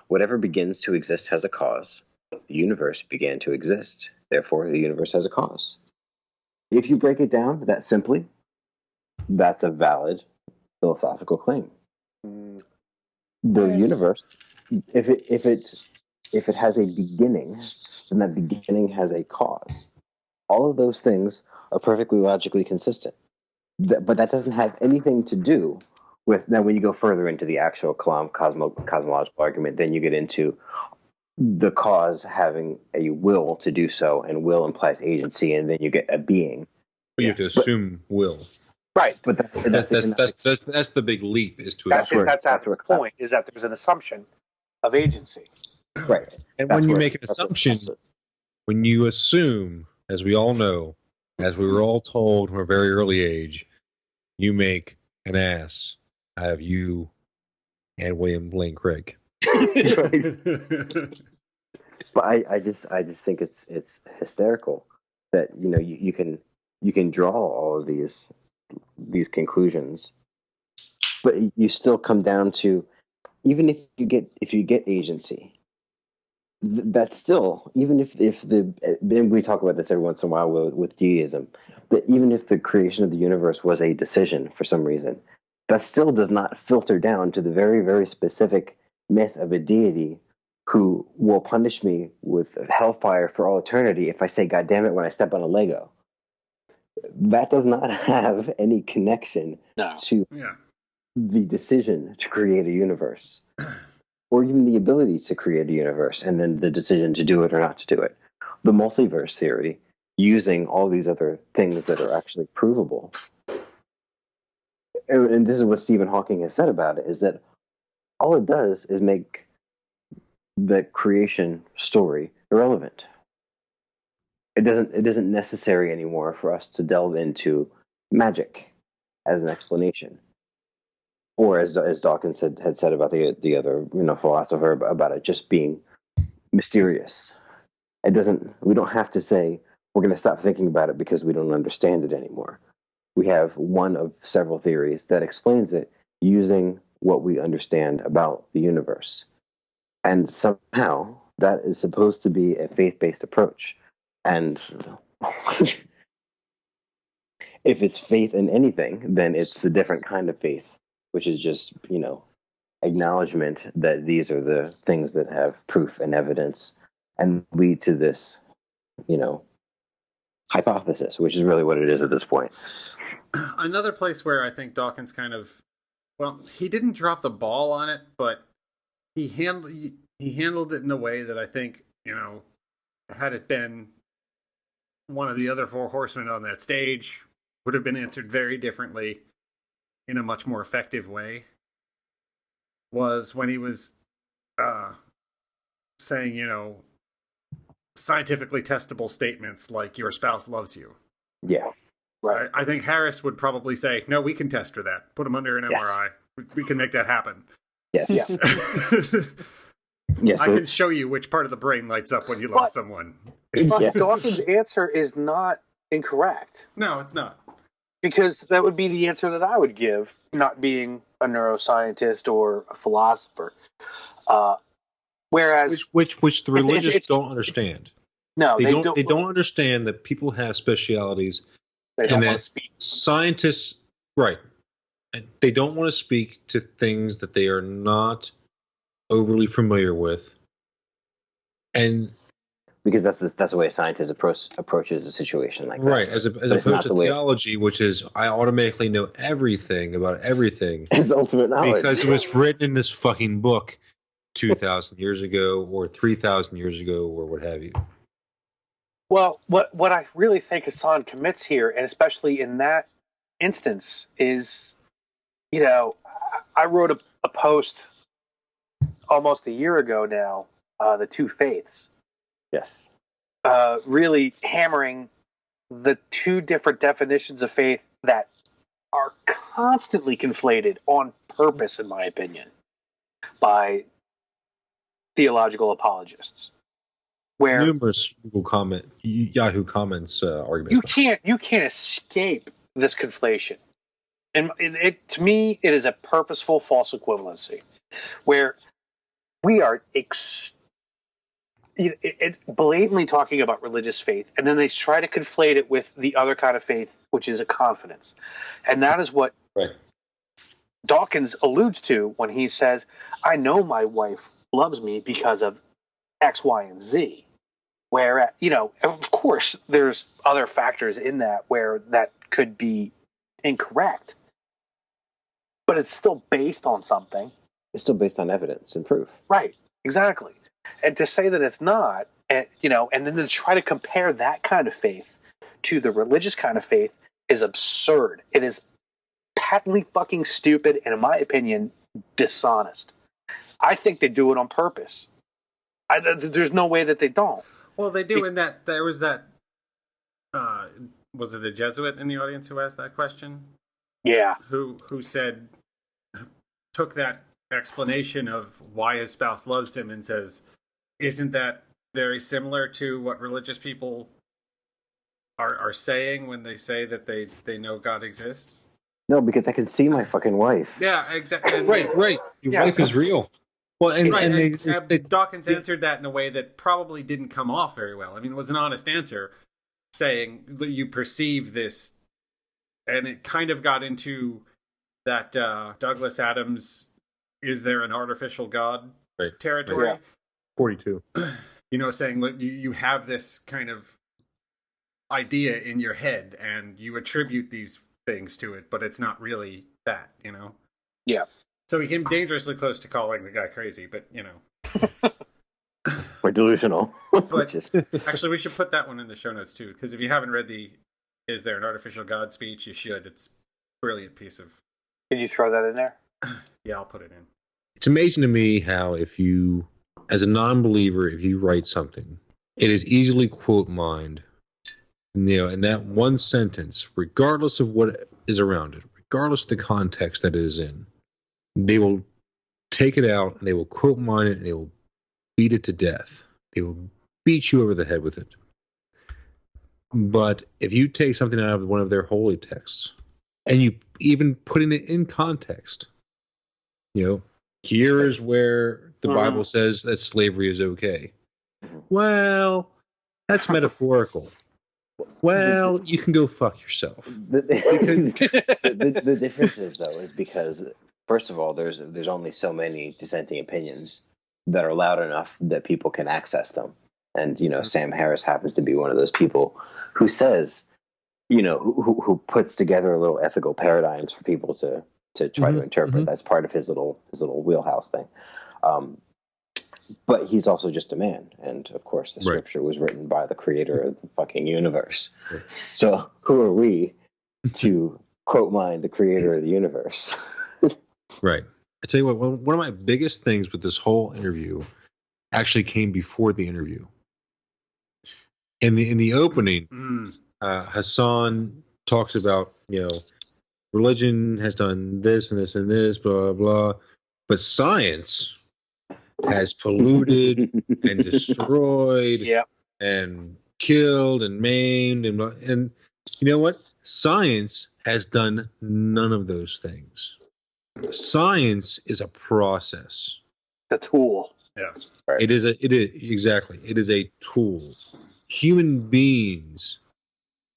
Whatever begins to exist has a cause. The universe began to exist. Therefore, the universe has a cause. If you break it down that simply, that's a valid philosophical claim. The universe, if it has a beginning, then that beginning has a cause. All of those things are perfectly logically consistent. But that doesn't have anything to do with, now when you go further into the actual cosmological argument, then you get into the cause having a will to do so, and will implies agency, and then you get a being. You have to assume will. Right. But that's the big leap, is to that's the point, is that there's an assumption of agency. Right. And when you make an assumption, when you assume, as we all know, as we were all told from a very early age, you make an ass out of you and William Lane Craig. But I just think it's hysterical that you can draw all of these conclusions, but you still come down to, even if you get agency, that's still, even if then we talk about this every once in a while with deism, that even if the creation of the universe was a decision for some reason, that still does not filter down to the very, very specific myth of a deity who will punish me with hellfire for all eternity if I say "God damn it" when I step on a Lego. That does not have any connection to the decision to create a universe, or even the ability to create a universe, and then the decision to do it or not to do it. The multiverse theory, using all these other things that are actually provable, and this is what Stephen Hawking has said about it, is that all it does is make the creation story irrelevant. It isn't necessary anymore for us to delve into magic as an explanation, or as Dawkins had said about the other philosopher, about it just being mysterious. We don't have to say we're going to stop thinking about it because we don't understand it anymore. We have one of several theories that explains it using what we understand about the universe. And somehow that is supposed to be a faith-based approach. And if it's faith in anything, then it's the different kind of faith, which is just, acknowledgement that these are the things that have proof and evidence and lead to this, hypothesis, which is really what it is at this point. Another place where I think Dawkins he didn't drop the ball on it, but he handled it in a way that I think, had it been one of the other four horsemen on that stage, would have been answered very differently in a much more effective way, was when he was saying, scientifically testable statements like your spouse loves you. Yeah. Right. I think Harris would probably say, no, we can test for that. Put him under an MRI. We can make that happen. Yes. Yeah. Yes. I can show you which part of the brain lights up when you love someone. But Dawkins' answer is not incorrect. No, it's not. Because that would be the answer that I would give, not being a neuroscientist or a philosopher. Whereas, which the religious don't understand. No, they don't understand that people have specialities, and that speak. Scientists, right? They don't want to speak to things that they are not overly familiar with, and because that's the way a scientist approaches a situation like that. Right, as opposed to theology, which is I automatically know everything about everything. It's ultimate knowledge because it was written in this fucking book 2,000 years ago, or 3,000 years ago, or what have you. Well, what I really think Hassan commits here, and especially in that instance, is, I wrote a post almost a year ago now, The Two Faiths. Yes. Really hammering the two different definitions of faith that are constantly conflated on purpose, in my opinion, by theological apologists. Where numerous Yahoo comments arguments. You can't escape this conflation, and to me it is a purposeful false equivalency, where we are blatantly talking about religious faith, and then they try to conflate it with the other kind of faith, which is a confidence, and that is what Dawkins alludes to when he says, "I know my wife loves me because of X, Y, and Z." Where, of course, there's other factors in that where that could be incorrect, but it's still based on something. It's still based on evidence and proof. Right, exactly. And to say that it's not, and then to try to compare that kind of faith to the religious kind of faith is absurd. It is patently fucking stupid, and in my opinion, dishonest. I think they do it on purpose. There's no way that they don't. Well, they do in that there was that. Was it a Jesuit in the audience who asked that question? Yeah. Who said took that explanation of why his spouse loves him and says, "Isn't that very similar to what religious people are saying when they say that they know God exists?" No, because I can see my fucking wife. Yeah, exactly. Right. Your wife is real. Well, and Dawkins answered that in a way that probably didn't come off very well. I mean, it was an honest answer, saying that you perceive this, and it kind of got into that Douglas Adams, "Is there an artificial God?" territory. Yeah. 42. Saying, look, you have this kind of idea in your head, and you attribute these things to it, but it's not really that, Yeah. So he came dangerously close to calling the guy crazy, but Or delusional. But actually, we should put that one in the show notes too, because if you haven't read the "Is There an Artificial God" speech, you should. It's a brilliant piece of. Can you throw that in there? Yeah, I'll put it in. It's amazing to me how if you, as a non-believer, if you write something, it is easily quote mined. In that one sentence, regardless of what is around it, regardless of the context that it is in, they will take it out and they will quote mine it and they will beat it to death. They will beat you over the head with it. But if you take something out of one of their holy texts and you even putting it in context, here is where the Bible says that slavery is okay. Well, that's metaphorical. Well, you can go fuck yourself. The difference is, though, is because, first of all, there's only so many dissenting opinions that are loud enough that people can access them. And, Sam Harris happens to be one of those people who says, who puts together little ethical paradigms for people to try to interpret. Mm-hmm. That's part of his little wheelhouse thing. But he's also just a man. And, of course, the scripture was written by the creator of the fucking universe. Right. So who are we to quote mine the creator of the universe? Right. I tell you what, one of my biggest things with this whole interview actually came before the interview. In the opening, Hassan talks about, religion has done this and this and this, blah, blah, blah. But science has polluted and destroyed and killed and maimed. And you know what? Science has done none of those things. Science is a process. A tool. Yeah. Right. It is exactly. It is a tool. Human beings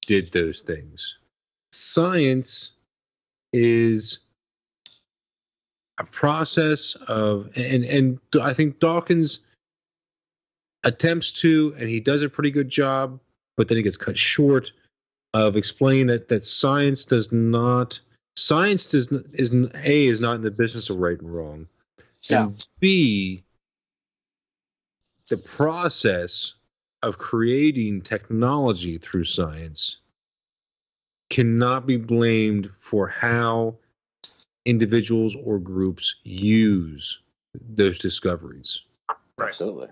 did those things. Science is a process of, and I think Dawkins attempts to, and he does a pretty good job, but then he gets cut short of explaining that science is not in the business of right and wrong, and B, the process of creating technology through science cannot be blamed for how individuals or groups use those discoveries. Right. Absolutely.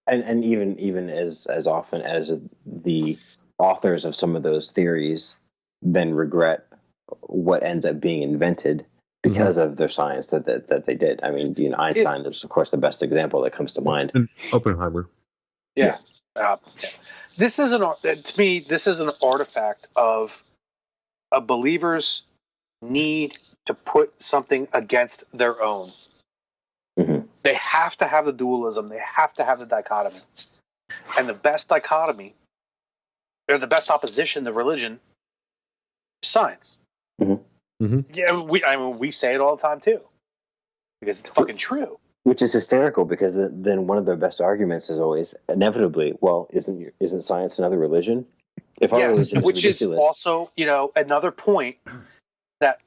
And even as often as the authors of some of those theories then regret what ends up being invented because of their science that they did. I mean, Einstein is, of course, the best example that comes to mind. And Oppenheimer. Yeah. This is to me, this is an artifact of a believer's need to put something against their own. Mm-hmm. They have to have the dualism. They have to have the dichotomy. And the best dichotomy, or the best opposition to religion, is science. Mm-hmm. Mm-hmm. Yeah, we say it all the time too, because it's fucking true. Which is hysterical, because then one of their best arguments is always inevitably, well, isn't science another religion? If our religion is which ridiculous. Is also, another point that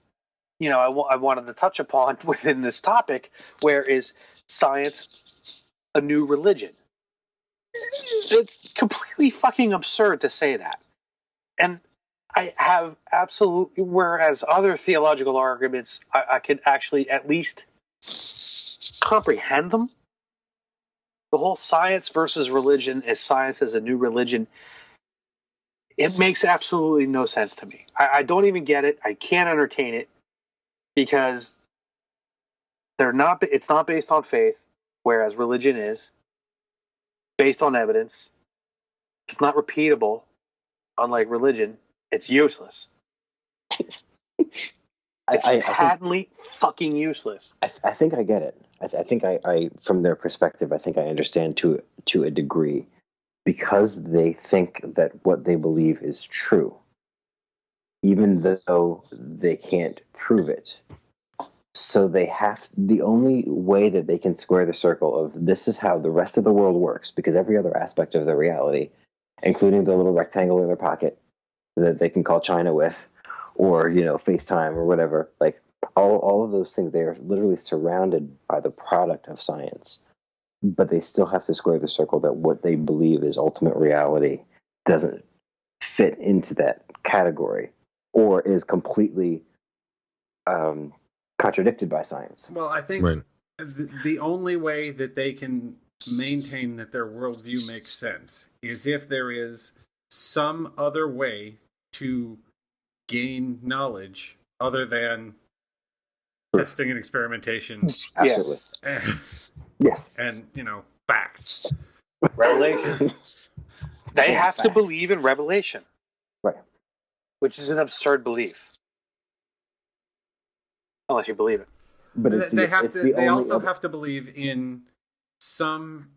I wanted to touch upon within this topic, where is science a new religion? It's completely fucking absurd to say that. And I have absolutely, whereas other theological arguments, I could actually at least comprehend them. the whole science versus religion is science as a new religion. It makes absolutely no sense to me. I don't even get it. I can't entertain it because it's not based on faith, whereas religion is based on evidence. It's not repeatable, unlike religion. It's useless. It's patently fucking useless. I think I get it. I think I from their perspective, I think I understand to a degree, because they think that what they believe is true, even though they can't prove it. So the only way that they can square the circle of this is how the rest of the world works, because every other aspect of their reality, including the little rectangle in their pocket that they can call China with, or FaceTime or whatever, like all of those things, they are literally surrounded by the product of science, but they still have to square the circle that what they believe is ultimate reality doesn't fit into that category, or is completely contradicted by science. Well, I think the only way that they can maintain that their worldview makes sense is if there is some other way to gain knowledge other than testing and experimentation. Absolutely. Yes. And, facts. Revelation. They have to believe in revelation. Right. Which is an absurd belief. Unless you believe it. But they also have to believe in some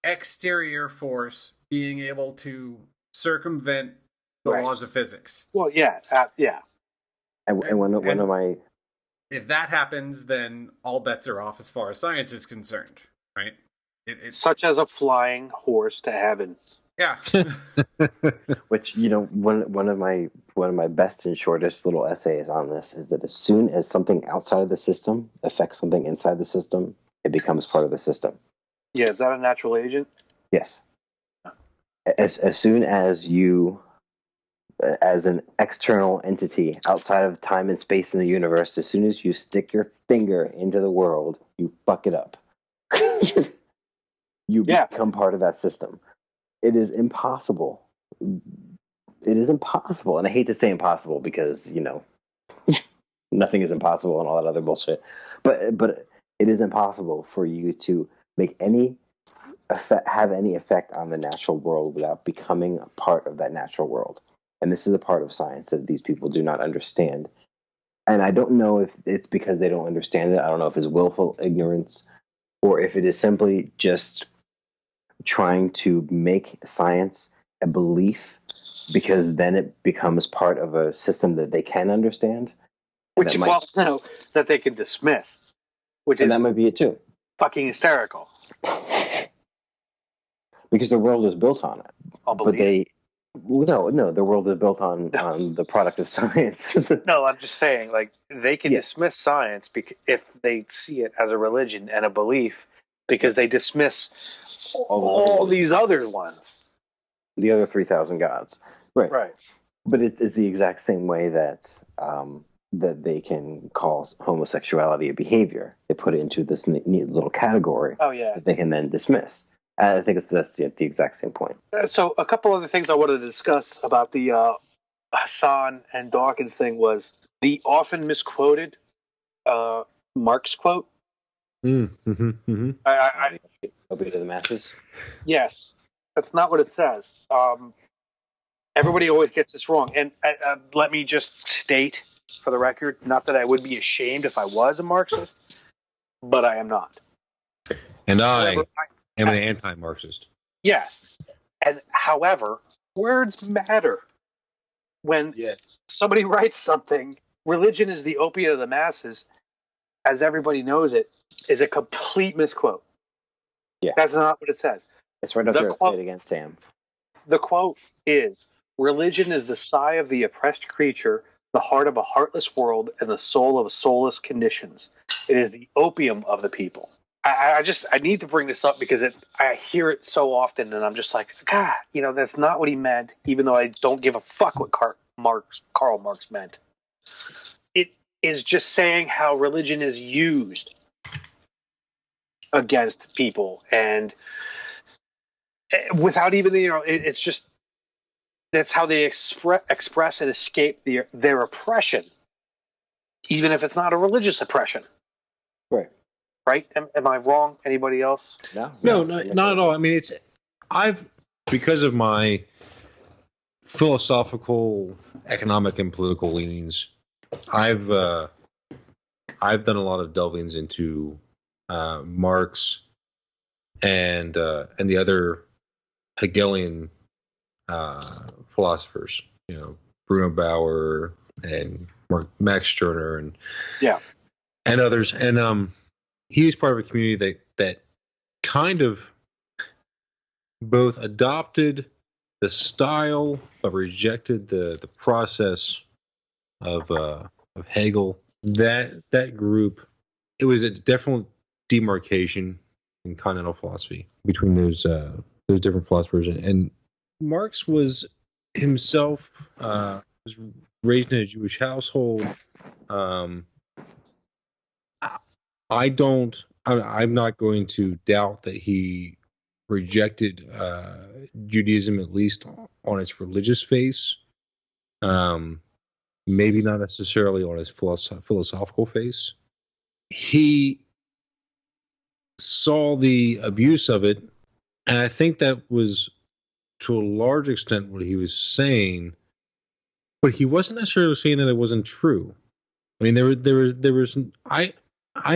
exterior force being able to circumvent the laws of physics. Well, yeah. And one of my... If that happens, then all bets are off as far as science is concerned, right? Such as a flying horse to heaven. Yeah. Which, one of my best and shortest little essays on this is that as soon as something outside of the system affects something inside the system, it becomes part of the system. Yeah, is that a natural agent? Yes. As soon as you, as an external entity outside of time and space in the universe, as soon as you stick your finger into the world, you fuck it up. You become part of that system. It is impossible. It is impossible. And I hate to say impossible because, nothing is impossible and all that other bullshit. But it is impossible for you to make have any effect on the natural world without becoming a part of that natural world. And this is a part of science that these people do not understand. And I don't know if it's because they don't understand it. I don't know if it's willful ignorance or if it is simply just trying to make science a belief, because then it becomes part of a system that they can understand. That they can dismiss. That might be it too. Fucking hysterical. Because the world is built on it. No, the world is built on the product of science. No, I'm just saying, like, they can dismiss science if they see it as a religion and a belief, because they dismiss all these other ones. The other 3,000 gods. Right. But it's the exact same way that that they can call homosexuality a behavior. They put it into this neat little category that they can then dismiss. I think that's the exact same point. So a couple other things I wanted to discuss about the Hassan and Dawkins thing was the often misquoted Marx quote. I open to the masses. Yes, that's not what it says. Everybody always gets this wrong. And let me just state, for the record, not that I would be ashamed if I was a Marxist, but I am not. And I am an anti-Marxist. Yes. And however, words matter. When somebody writes something, religion is the opiate of the masses, as everybody knows it, is a complete misquote. Yeah. That's not what it says. It's right up there. Play it again, Sam. The quote is, religion is the sigh of the oppressed creature, the heart of a heartless world, and the soul of soulless conditions. It is the opium of the people. I need to bring this up because I hear it so often, and I'm just like, God, that's not what he meant, even though I don't give a fuck what Karl Marx meant. It is just saying how religion is used. against people, and without even, it's just, that's how they express and escape their oppression, even if it's not a religious oppression. Right? Am I wrong? Anybody else? No, not at all. I mean, because of my philosophical, economic, and political leanings, I've done a lot of delvings into Marx and the other Hegelian philosophers. Bruno Bauer and Max Stirner and others. And he was part of a community that kind of both adopted the style but rejected the process of Hegel. That group, it was a definite demarcation in continental philosophy between those different philosophers. And Marx was himself was raised in a Jewish household. I'm not going to doubt that he rejected Judaism, at least on its religious face. Maybe not necessarily on its philosophical face. He saw the abuse of it, and I think that was to a large extent what he was saying, but he wasn't necessarily saying that it wasn't true. I mean, there was I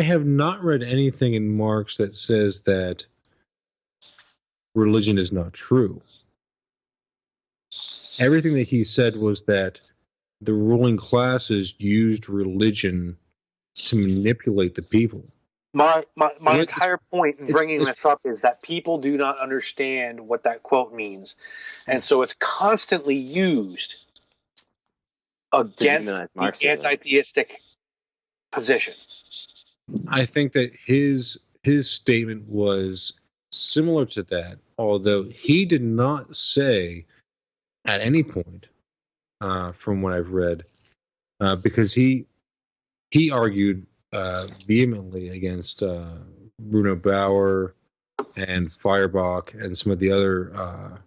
have not read anything in Marx that says that religion is not true. Everything that he said was that the ruling classes used religion to manipulate the people. My entire point in bringing this up is that people do not understand what that quote means, and so it's constantly used against the anti-theistic position. I think that his statement was similar to that, although he did not say at any point, from what I've read, because he argued vehemently against Bruno Bauer and Feuerbach and some of the other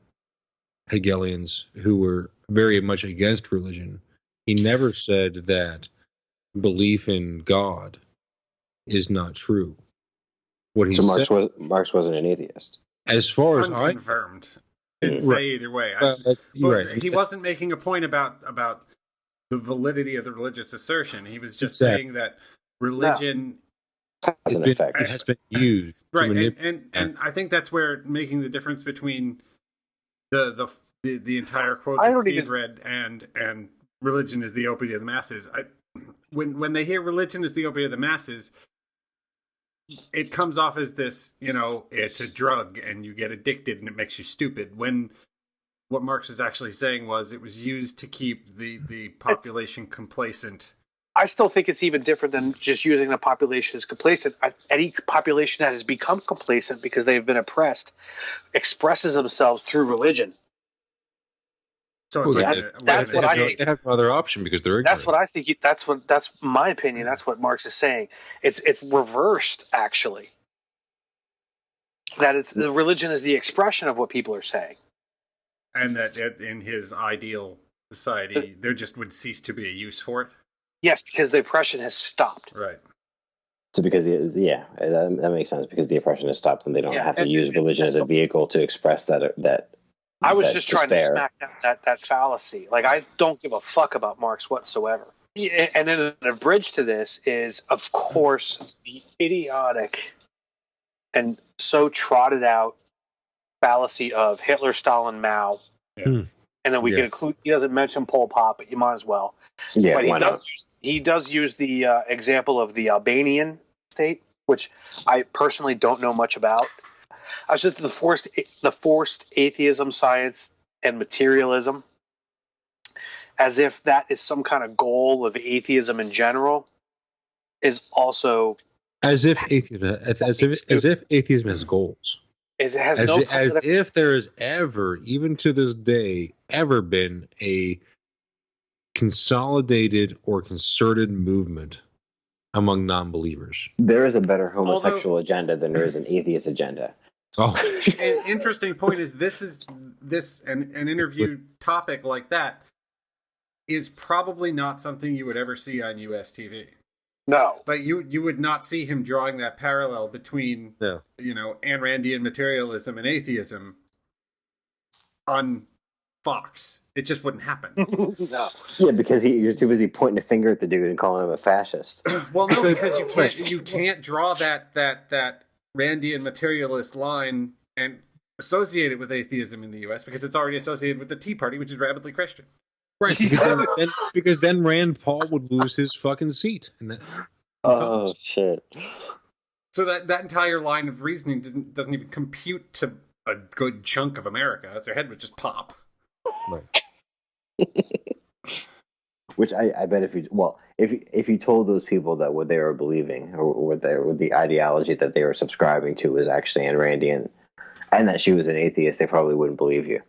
Hegelians who were very much against religion. He never said that belief in God is not true. What he Marx said, wasn't an atheist. As far as unconfirmed, didn't say either way. He wasn't making a point about the validity of the religious assertion. He was just saying that religion has been used, right? And I think that's where making the difference between the entire quote that Steve read and religion is the opiate of the masses. When they hear religion is the opiate of the masses, it comes off as this, it's a drug and you get addicted and it makes you stupid. When what Marx was actually saying was it was used to keep the population complacent. I still think it's even different than just using the population as complacent. Any population that has become complacent because they've been oppressed expresses themselves through religion. So that's what I think. They have no other option because they're ignorant. That's what I think. That's my opinion. That's what Marx is saying. It's reversed, actually. That the religion is the expression of what people are saying, and that in his ideal society, there just would cease to be a use for it. Yes, because the oppression has stopped. Right. So because that makes sense, because the oppression has stopped, and they don't have to use religion as a vehicle to express that. I was just trying to smack down that fallacy. Like, I don't give a fuck about Marx whatsoever. And then a bridge to this is, of course, the idiotic and so trotted out fallacy of Hitler, Stalin, Mao. Yeah. And then we can include, he doesn't mention Pol Pot, but you might as well. Yeah, but he does use the example of the Albanian state, which I personally don't know much about. I was just the forced atheism, science, and materialism, as if that is some kind of goal of atheism in general, is also as if atheism has goals. It has as if there has ever, even to this day, ever been a consolidated or concerted movement among non-believers. There is a better homosexual agenda than there is an atheist agenda. Oh, An interesting point is an interview topic like that is probably not something you would ever see on US TV. No. Like you would not see him drawing that parallel between Ayn Randian materialism and atheism on Fox. It just wouldn't happen. No. Yeah, because you're too busy pointing a finger at the dude and calling him a fascist. Well, no, because you can't draw that Randian materialist line and associate it with atheism in the U.S. because it's already associated with the Tea Party, which is rabidly Christian. right. Because then Rand Paul would lose his fucking seat. Oh shit! So that entire line of reasoning doesn't even compute to a good chunk of America. Their head would just pop. Right. Which I bet if you told those people that what they were believing or what the ideology that they were subscribing to was actually Ayn Randian and that she was an atheist, they probably wouldn't believe you.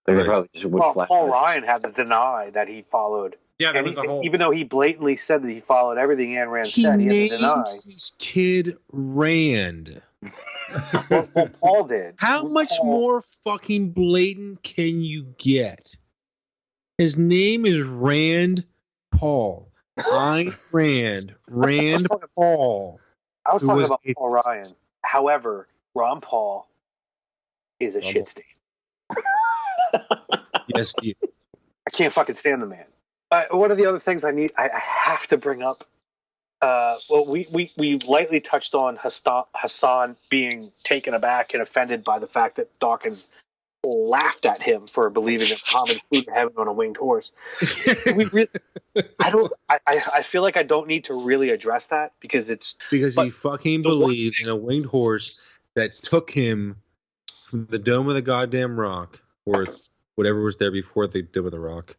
Like, right. They probably just would. Well, Paul Ryan had to deny that he followed. Yeah, there was a whole. Even though he blatantly said that he followed everything Ayn Rand said, he had to deny. His kid Rand. Well, Paul did. How much more fucking blatant can you get? His name is Rand Paul. Ayn Rand. Rand Paul. I was talking about Paul Ryan. However, Ron Paul is a shit stain. Yes, he is. I can't fucking stand the man. What are the other things I have to bring up? Well, we lightly touched on Hassan being taken aback and offended by the fact that Dawkins laughed at him for believing that Muhammad flew to heaven on a winged horse. I feel like I don't need to really address that because he fucking believes in a winged horse that took him from the Dome of the Goddamn Rock, or whatever was there before the Dome of the Rock,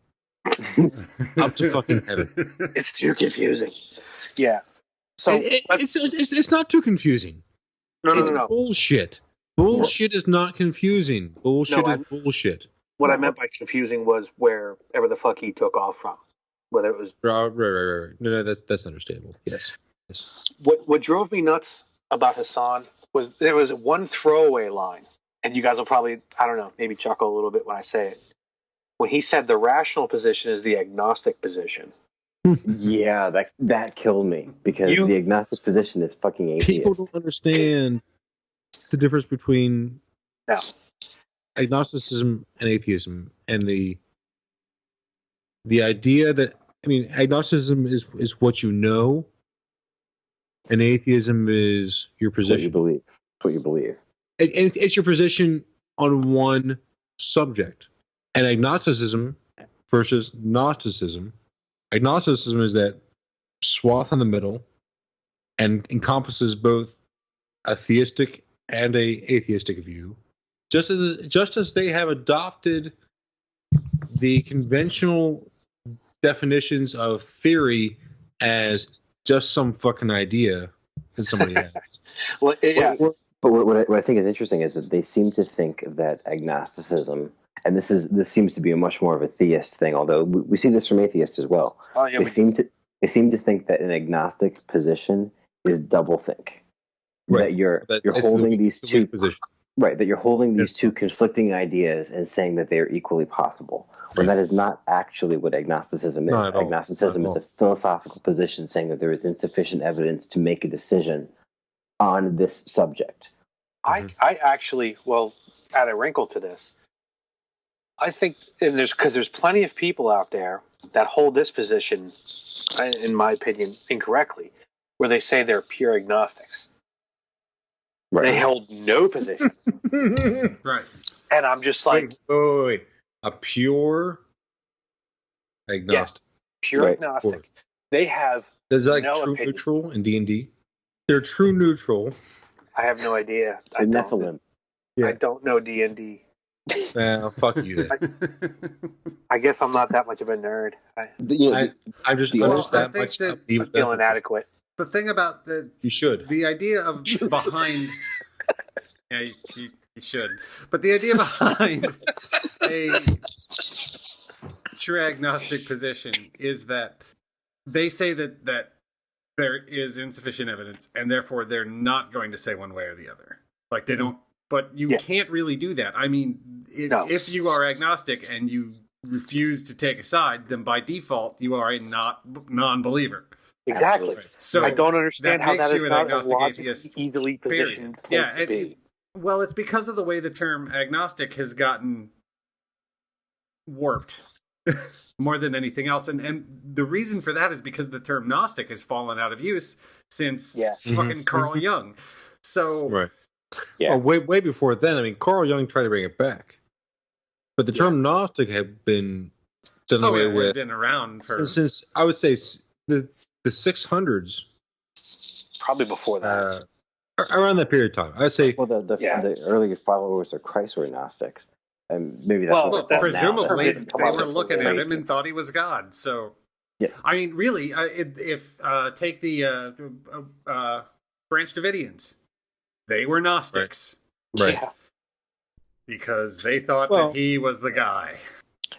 up to fucking heaven. It's too confusing. Yeah. So it's not too confusing. No. Bullshit. Bullshit is not confusing. Bullshit is bullshit. What I meant by confusing was wherever the fuck he took off from. Whether it was right. No, that's understandable. Yes. What drove me nuts about Hassan was there was one throwaway line, and you guys will probably, I don't know, maybe chuckle a little bit when I say it. When he said the rational position is the agnostic position. Yeah, that killed me because the agnostic position is fucking atheist. People don't understand the difference between agnosticism and atheism, and the idea that agnosticism is what you know, and atheism is your position. What you believe. It's your position on one subject, and agnosticism versus Gnosticism. Agnosticism is that swath in the middle and encompasses both a theistic and a atheistic view, just as they have adopted the conventional definitions of theory as just some fucking idea that somebody has. Well, yeah. But what I think is interesting is that they seem to think that agnosticism, and this seems to be a much more of a theist thing, although we see this from atheists as well. Oh, yeah, they seem to think that an agnostic position is doublethink. Right. That you're holding these two positions. Right, that you're holding these two conflicting ideas and saying that they are equally possible, when that is not actually what agnosticism is. Agnosticism is a philosophical position saying that there is insufficient evidence to make a decision on this subject. I actually, add a wrinkle to this. I think, and there's plenty of people out there that hold this position, in my opinion, incorrectly, where they say they're pure agnostics. Right. They held no position. Right. And I'm just like... Wait. A pure agnostic. Yes, pure agnostic. They have There's like no true opinion. neutral in D&D. They're true neutral. I have no idea. I don't know D&D. Fuck you then. I guess I'm not that much of a nerd. I'm just that much. I feel inadequate. The thing about you should. The idea of behind. Yeah, you should. But the idea behind a true agnostic position is that they say that there is insufficient evidence, and therefore they're not going to say one way or the other. Like they don't. But you can't really do that. I mean, if you are agnostic and you refuse to take a side, then by default you are a non-believer. Exactly. Right. So I don't understand how that is an not agnostic a atheist. easily positioned place to be. Well, it's because of the way the term agnostic has gotten warped more than anything else. And the reason for that is because the term Gnostic has fallen out of use since fucking Carl Jung. So, right. Yeah. Well, way before then, I mean, Carl Jung tried to bring it back. But the term Gnostic had been done away with. It had been around since, I would say, the 600s. Probably before that. Around that period of time. I'd say. Well, the early followers of Christ were Gnostics. And maybe that's presumably they were looking at him and thought he was God. So, I mean, really, if take the Branch Davidians, they were Gnostics, right? Yeah. Because they thought that he was the guy.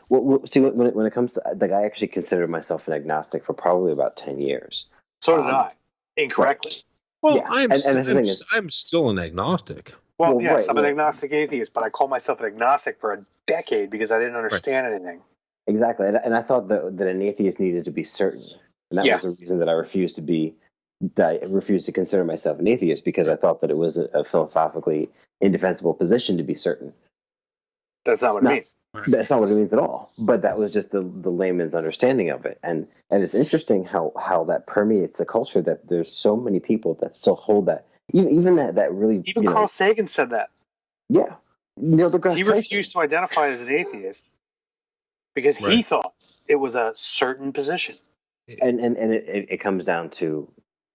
Well, see, when it comes to I actually considered myself an agnostic for probably about 10 years. So did I, incorrectly. Well, I'm still an agnostic. Well, yes, I'm an agnostic atheist, but I call myself an agnostic for a decade because I didn't understand anything. Exactly, and I thought that an atheist needed to be certain, and that was the reason that I refused to consider myself an atheist, because I thought that it was a philosophically indefensible position to be certain. That's not what it means. That's not what it means at all. But that was just the layman's understanding of it, and it's interesting how that permeates the culture. That there's so many people that still hold that. Even that really... Even Carl Sagan said that. Yeah. Neil deGrasse Tyson. He refused to identify as an atheist because he thought it was a certain position. And it comes down to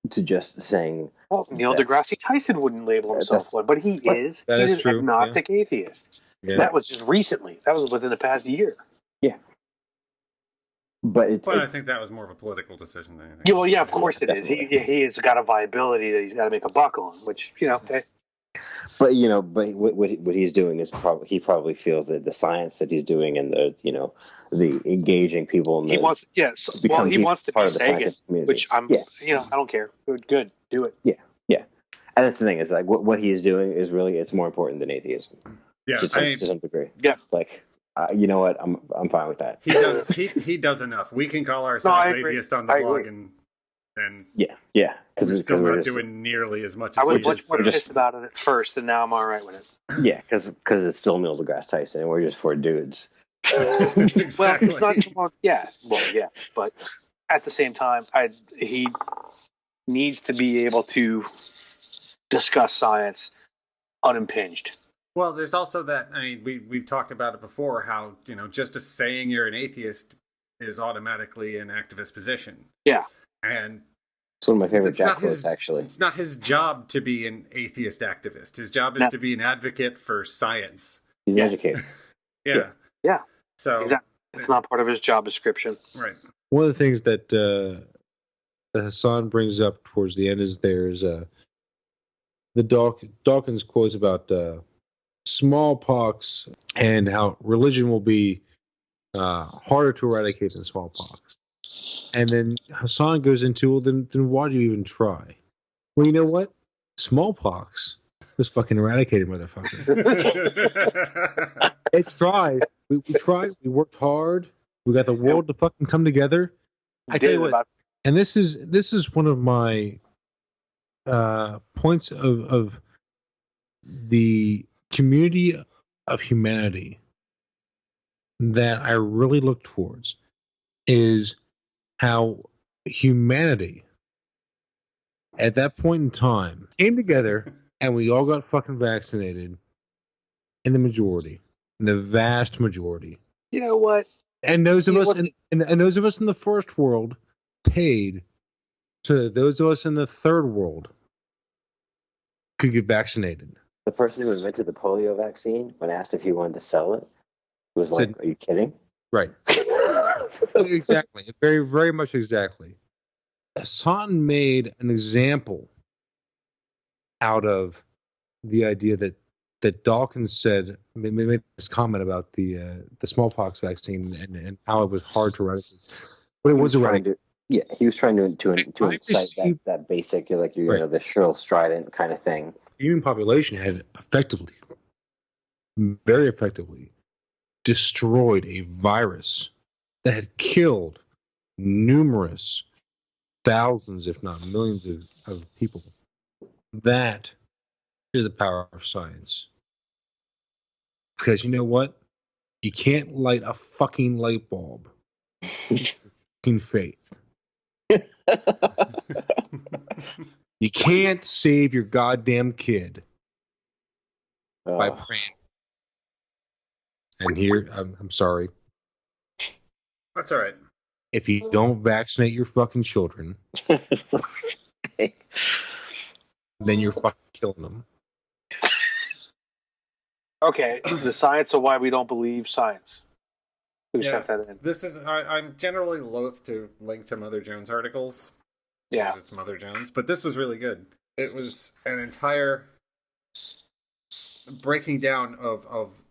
just saying... Well, Neil deGrasse Tyson wouldn't label himself one, but he is. He's an agnostic atheist. Yeah. That was just recently. That was within the past year. Yeah. But I think that was more of a political decision than anything. Yeah, well, of course it is. He has got a viability that he's got to make a buck on, which, But what he's doing is he probably feels that the science that he's doing and the engaging people in he wants to be Sagan, which I don't care. Good, do it. Yeah. And that's the thing is like what he is doing is really it's more important than atheism. Yeah, to some degree. Yeah, like. You know what? I'm fine with that. He does enough. We can call ourselves atheists on the blog, and because we're still not doing nearly as much. As I was much more pissed about it at first, and now I'm all right with it. Yeah, because it's still Neil deGrasse Tyson, and we're just four dudes. Exactly. Well, it's not. But at the same time, he needs to be able to discuss science unimpinged. Well, there's also that, we've talked about it before, how, just saying you're an atheist is automatically an activist position. Yeah. And it's one of my favorite Jack quotes, actually. It's not his job to be an atheist activist. His job is to be an advocate for science. He's an educator. Yeah. Yeah. So exactly. It's not part of his job description. Right. One of the things that Hassan brings up towards the end is there's the Dawkins quotes about smallpox and how religion will be harder to eradicate than smallpox. And then Hassan goes into, well, then why do you even try? Well, you know what? Smallpox was fucking eradicated, motherfucker. It's tried. We tried. We worked hard. We got the world to fucking come together. I tell you what. And this is one of my points of the community of humanity that I really look towards is how humanity at that point in time came together and we all got fucking vaccinated in the vast majority. You know what? And those of us and those of us in the first world paid to those of us in the third world could get vaccinated. The person who invented the polio vaccine, when asked if he wanted to sell it, was like, "Are you kidding?" Right. Exactly. Very, very much exactly. Hassan made an example out of the idea that Dawkins said, made this comment about the smallpox vaccine and how it was hard to eradicate. But it was eradicated. Yeah, he was trying to I incite received that basic, like you right. know, the shrill strident kind of thing. The human population had effectively, very effectively, destroyed a virus that had killed numerous thousands, if not millions, of people. That is the power of science. Because you know what? You can't light a fucking light bulb. Fucking faith. You can't save your goddamn kid by praying. And here, I'm sorry. That's all right. If you don't vaccinate your fucking children, then you're fucking killing them. Okay, the science of why we don't believe science. Who Yeah, sent that in? this is. I'm generally loath to link to Mother Jones articles. Yeah. Because it's Mother Jones, but this was really good. It was an entire breaking down of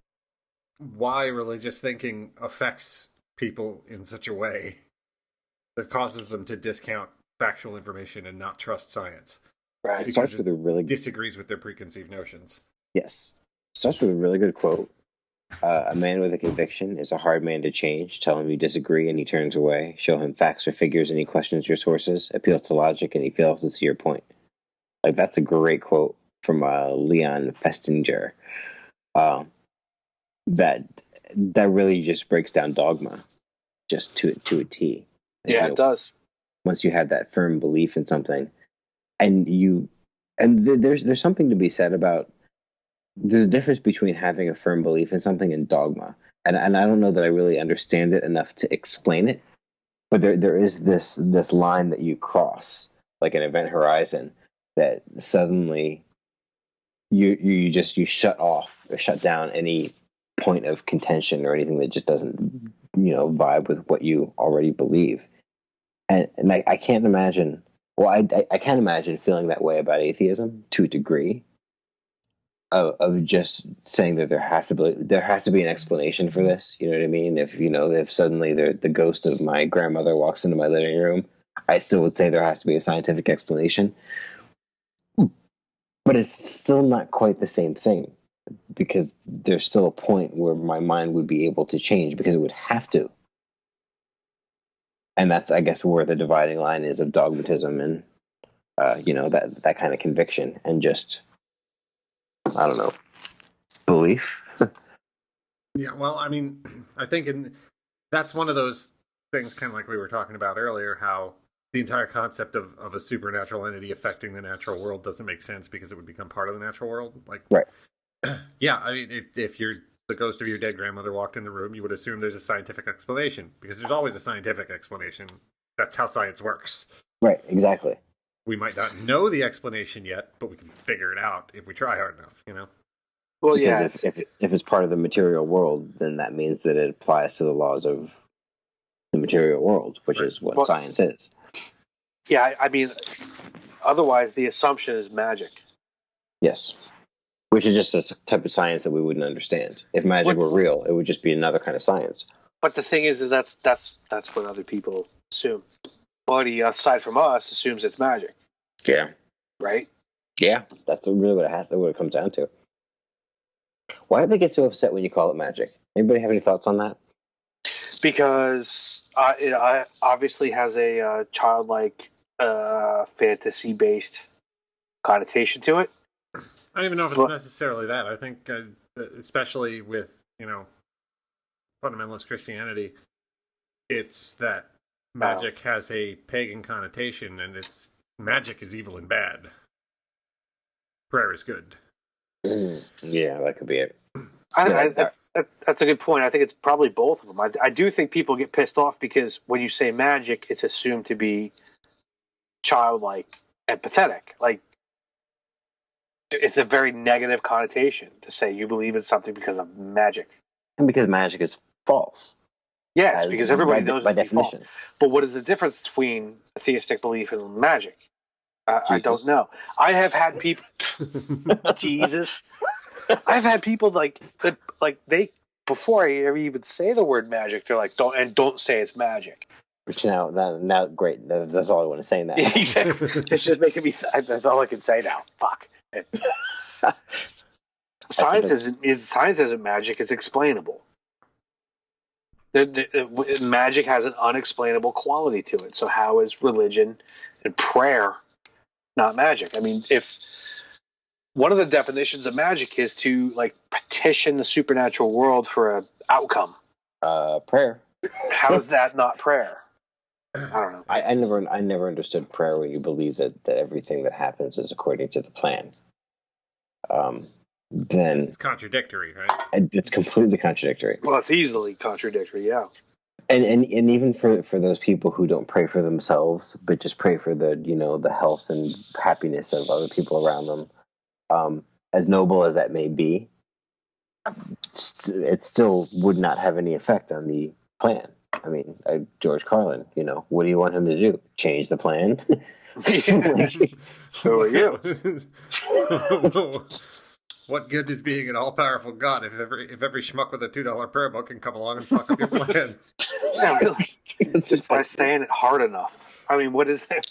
why religious thinking affects people in such a way that causes them to discount factual information and not trust science. Right. It starts with a really disagrees with their preconceived notions. yes. It starts with a really good quote. A man with a conviction is a hard man to change. Tell him you disagree and he turns away. Show him facts or figures and he questions your sources. Appeal to logic and he fails to see your point. Like that's a great quote from Leon Festinger. That really just breaks down dogma, just to a T. Yeah, You know, it does. once you have that firm belief in something, and there's something to be said about there's a difference between having a firm belief in something and dogma. And I don't know that I really understand it enough to explain it, but there is this line that you cross, like an event horizon, that suddenly you shut off or shut down any point of contention or anything that just doesn't vibe with what you already believe. And I can't imagine. Well, I can't imagine feeling that way about atheism to a degree. Of just saying that there has to be an explanation for this. You know what I mean? If suddenly the ghost of my grandmother walks into my living room, I still would say there has to be a scientific explanation. But it's still not quite the same thing because there's still a point where my mind would be able to change because it would have to. And that's, I guess, where the dividing line is of dogmatism and that kind of conviction and just, I don't know, belief. Yeah, well, I mean, I think that's one of those things, kind of like we were talking about earlier, how the entire concept of a supernatural entity affecting the natural world doesn't make sense because it would become part of the natural world. Like, right? Yeah, I mean, if the ghost of your dead grandmother walked in the room, you would assume there's a scientific explanation because there's always a scientific explanation. That's how science works. Right, exactly. We might not know the explanation yet, but we can figure it out if we try hard enough, you know? Well, because if it's part of the material world, then that means that it applies to the laws of the material world, which is what science is. Yeah, I mean, otherwise the assumption is magic. Yes. Which is just a type of science that we wouldn't understand. If magic were real, it would just be another kind of science. But the thing is that's what other people assume. Buddy, aside from us, assumes it's magic. Yeah. Right? Yeah, that's really what it comes down to. Why do they get so upset when you call it magic? Anybody have any thoughts on that? Because it obviously has a childlike, fantasy-based connotation to it. I don't even know if it's necessarily that. I think, especially with, fundamentalist Christianity, it's that magic has a pagan connotation, and magic is evil and bad. Prayer is good. Yeah, that could be it. That's a good point. I think it's probably both of them. I do think people get pissed off because when you say magic, it's assumed to be childlike and pathetic. Like, it's a very negative connotation to say you believe in something because of magic. And because magic is false. Yes, because everybody knows by definition. False. But what is the difference between a theistic belief and magic? I don't know. I have had people. Jesus. I've had people they before I ever even say the word magic, they're like, don't say it's magic. Now, great. That's all I want to say now. It's just making me. That's all I can say now. Fuck. Science isn't magic. It's explainable. Magic has an unexplainable quality to it. So how is religion and prayer not magic? I mean, if one of the definitions of magic is to like petition the supernatural world for an outcome, prayer. How is that not prayer? I don't know. I never understood prayer when you believe that everything that happens is according to the plan. Then it's contradictory, right? It's completely contradictory. Well, it's easily contradictory, yeah. And even for those people who don't pray for themselves, but just pray for the health and happiness of other people around them, as noble as that may be, it still would not have any effect on the plan. I mean, George Carlin, what do you want him to do? Change the plan? Who are you? What good is being an all-powerful God if every schmuck with a $2 prayer book can come along and fuck up your plan? Yeah, really. It's just by saying it hard enough. I mean, what is that?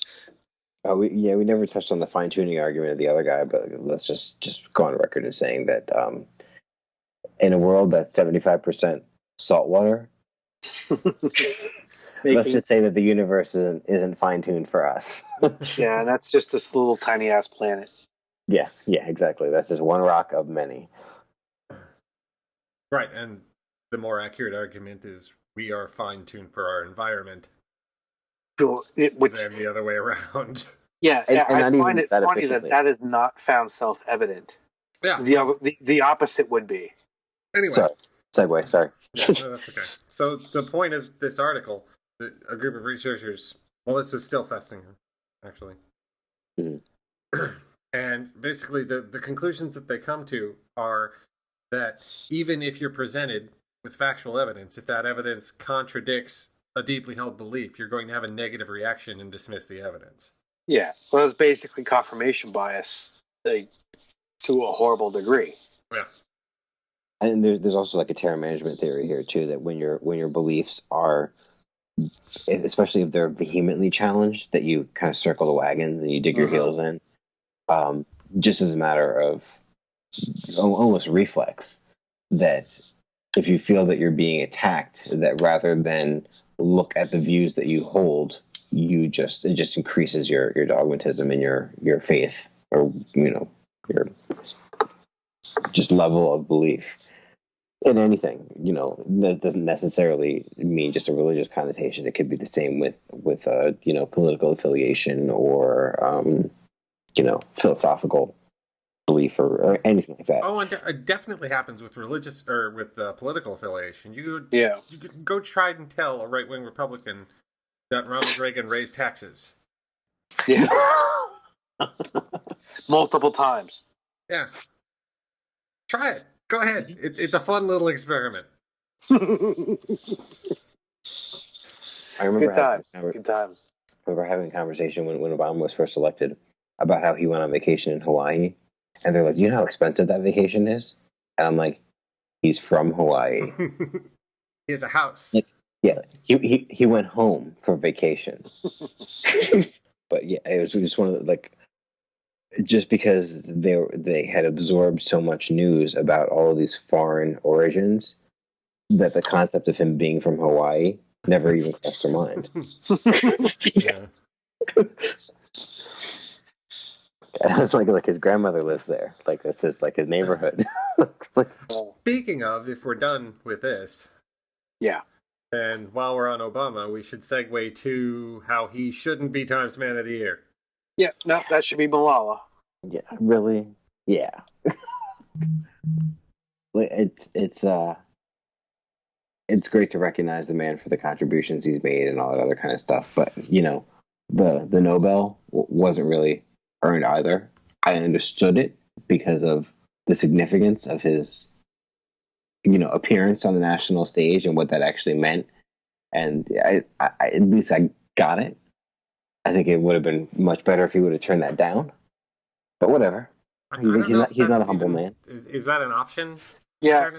We never touched on the fine-tuning argument of the other guy, but let's just go on record as saying that in a world that's 75% saltwater, let's just say that the universe isn't fine-tuned for us. Yeah, and that's just this little tiny-ass planet. Yeah, exactly. That's just one rock of many. Right, and the more accurate argument is we are fine-tuned for our environment than the other way around. Yeah, and I find it funny that is not found self-evident. Yeah. The opposite would be. Anyway. Sorry. Segue, sorry. Yeah, no, that's okay. So the point of this article, a group of researchers, well, this is still testing, actually. Mm-hmm. And basically the conclusions that they come to are that even if you're presented with factual evidence, if that evidence contradicts a deeply held belief, you're going to have a negative reaction and dismiss the evidence. Yeah, well, it's basically confirmation bias to a horrible degree. Yeah. And there's also like a terror management theory here too, that when your beliefs are, especially if they're vehemently challenged, that you kind of circle the wagons and you dig your heels in. Just as a matter of almost reflex, that if you feel that you're being attacked, that rather than look at the views that you hold, it just increases your dogmatism and your faith, or your just level of belief in anything. That doesn't necessarily mean just a religious connotation. It could be the same with political affiliation or philosophical belief or anything like that. Oh, and it definitely happens with religious or with political affiliation. You could go try and tell a right-wing Republican that Ronald Reagan raised taxes. Yeah. Multiple times. Yeah. Try it. Go ahead. It's a fun little experiment. I remember Good times. I remember having a conversation when Obama was first elected about how he went on vacation in Hawaii, and they're like, "You know how expensive that vacation is?" And I'm like, "He's from Hawaii. He has a house." Yeah, he went home for vacation. But yeah, it was just one of the, just because they had absorbed so much news about all of these foreign origins, that the concept of him being from Hawaii never even crossed their mind. Yeah. And I was like his grandmother lives there. That's his neighborhood. Speaking of, if we're done with this, yeah. And while we're on Obama, we should segue to how he shouldn't be Times Man of the Year. Yeah, no, that should be Malala. Yeah, really? Yeah. It's great to recognize the man for the contributions he's made and all that other kind of stuff, but the Nobel wasn't really earned either. I understood it because of the significance of his appearance on the national stage and what that actually meant, and I at least I got it. I think it would have been much better if he would have turned that down, but whatever. He's not a humble man. Is that an option? Yeah,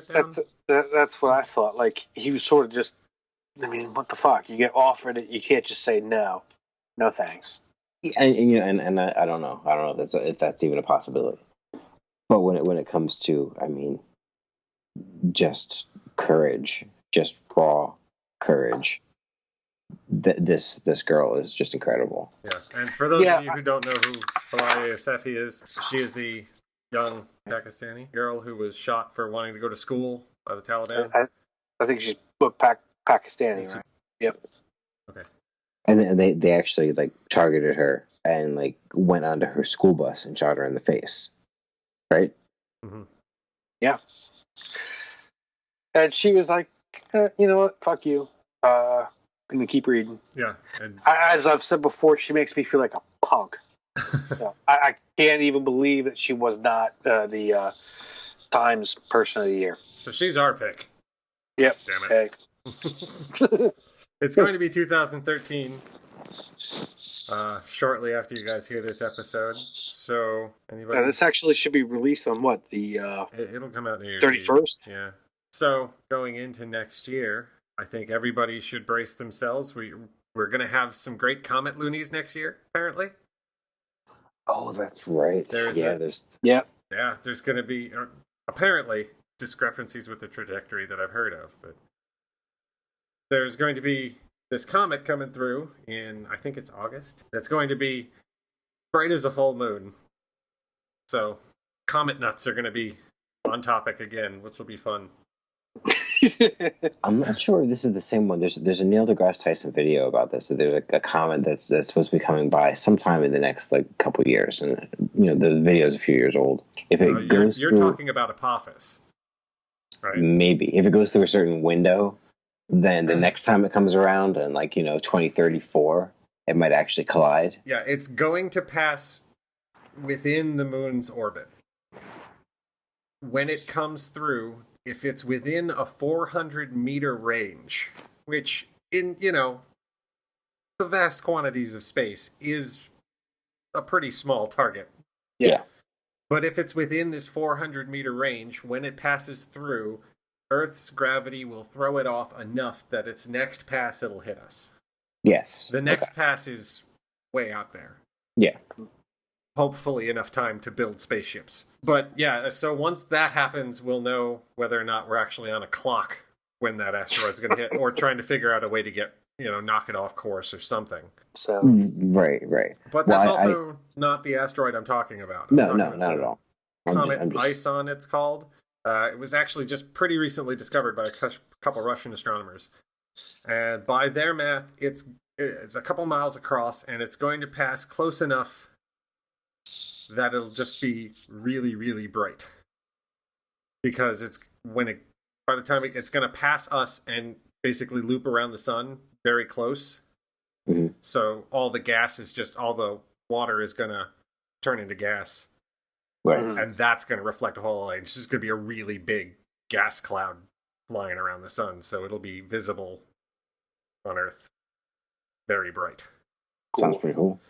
that's what I thought. Like, he was sort of just I mean, what the fuck? You get offered it, you can't just say no. No thanks. And I don't know. I don't know if that's even a possibility. But when it comes to, I mean, just courage, just raw courage. This girl is just incredible. Yeah, and for those of you who don't know who Falaya Yosefi is, she is the young Pakistani girl who was shot for wanting to go to school by the Taliban. I think she's Pakistani, right? Yep. Okay. And they actually like targeted her and like went onto her school bus and shot her in the face, right? Mm-hmm. Yeah. And she was like, you know what? Fuck you. I'm gonna keep reading. Yeah. And as I've said before, she makes me feel like a punk. So, I can't even believe that she was not the Times Person of the Year. So she's our pick. Yep. Damn it. Okay. It's going to be 2013. Shortly after you guys hear this episode. So anybody? This actually should be released on what the? It'll come out New Year's 31st. Yeah. So going into next year, I think everybody should brace themselves. We're going to have some great comet loonies next year, apparently. Oh, that's right. There's going to be apparently discrepancies with the trajectory that I've heard of, but there's going to be this comet coming through in, I think it's August. That's going to be bright as a full moon. So comet nuts are going to be on topic again, which will be fun. I'm not sure if this is the same one. There's a Neil deGrasse Tyson video about this. So there's a comet that's supposed to be coming by sometime in the next couple years, and the video is a few years old. If it goes you're through, talking about Apophis, right? Maybe if it goes through a certain window, then the next time it comes around in 2034, it might actually collide. Yeah, it's going to pass within the moon's orbit. When it comes through, if it's within a 400-meter range, which in, the vast quantities of space is a pretty small target. Yeah. But if it's within this 400-meter range, when it passes through, Earth's gravity will throw it off enough that its next pass, it'll hit us. Yes. The next pass is way out there. Yeah. Hopefully enough time to build spaceships. But yeah, so once that happens, we'll know whether or not we're actually on a clock when that asteroid's going to hit, or trying to figure out a way to get, knock it off course or something. So Right. But that's also not the asteroid I'm talking about. No, not at all. Comet Ison, it's called. It was actually just pretty recently discovered by a couple Russian astronomers. And by their math, it's a couple miles across, and it's going to pass close enough that it'll just be really, really bright. Because by the time it's going to pass us and basically loop around the sun very close. Mm-hmm. So all the water is going to turn into gas. Right. And that's going to reflect a whole lot. It's just going to be a really big gas cloud flying around the sun. So it'll be visible on Earth. Very bright. Sounds pretty cool.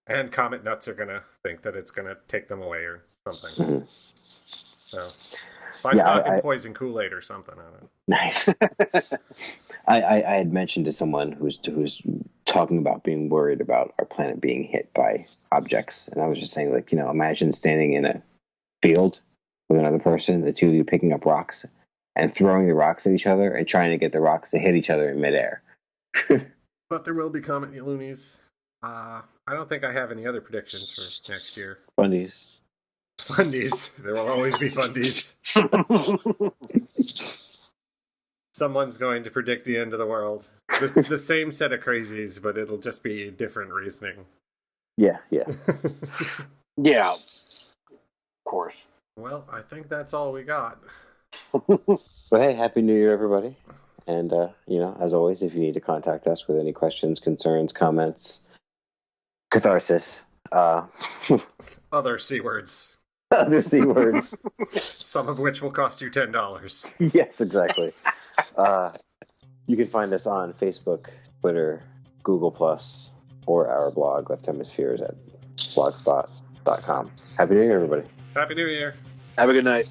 And comet nuts are going to think that it's going to take them away or something. Mm-hmm. So by stocking poison Kool-Aid or something. I don't know. Nice. I had mentioned to someone who's talking about being worried about our planet being hit by objects, and I was just saying, imagine standing in a field with another person, the two of you picking up rocks and throwing the rocks at each other and trying to get the rocks to hit each other in midair. But there will be comet loonies. I don't think I have any other predictions for next year. Fundies. There will always be fundies. Someone's going to predict the end of the world. The same set of crazies, but it'll just be different reasoning. Yeah. Yeah. Of course. Well, I think that's all we got. Well, hey, Happy New Year, everybody. And, as always, if you need to contact us with any questions, concerns, comments, catharsis, other C words. Other C words. Some of which will cost you $10. Yes, exactly. You can find us on Facebook, Twitter, Google+, or our blog, Left Hemispheres at blogspot.com. Happy New Year, everybody. Happy New Year. Have a good night.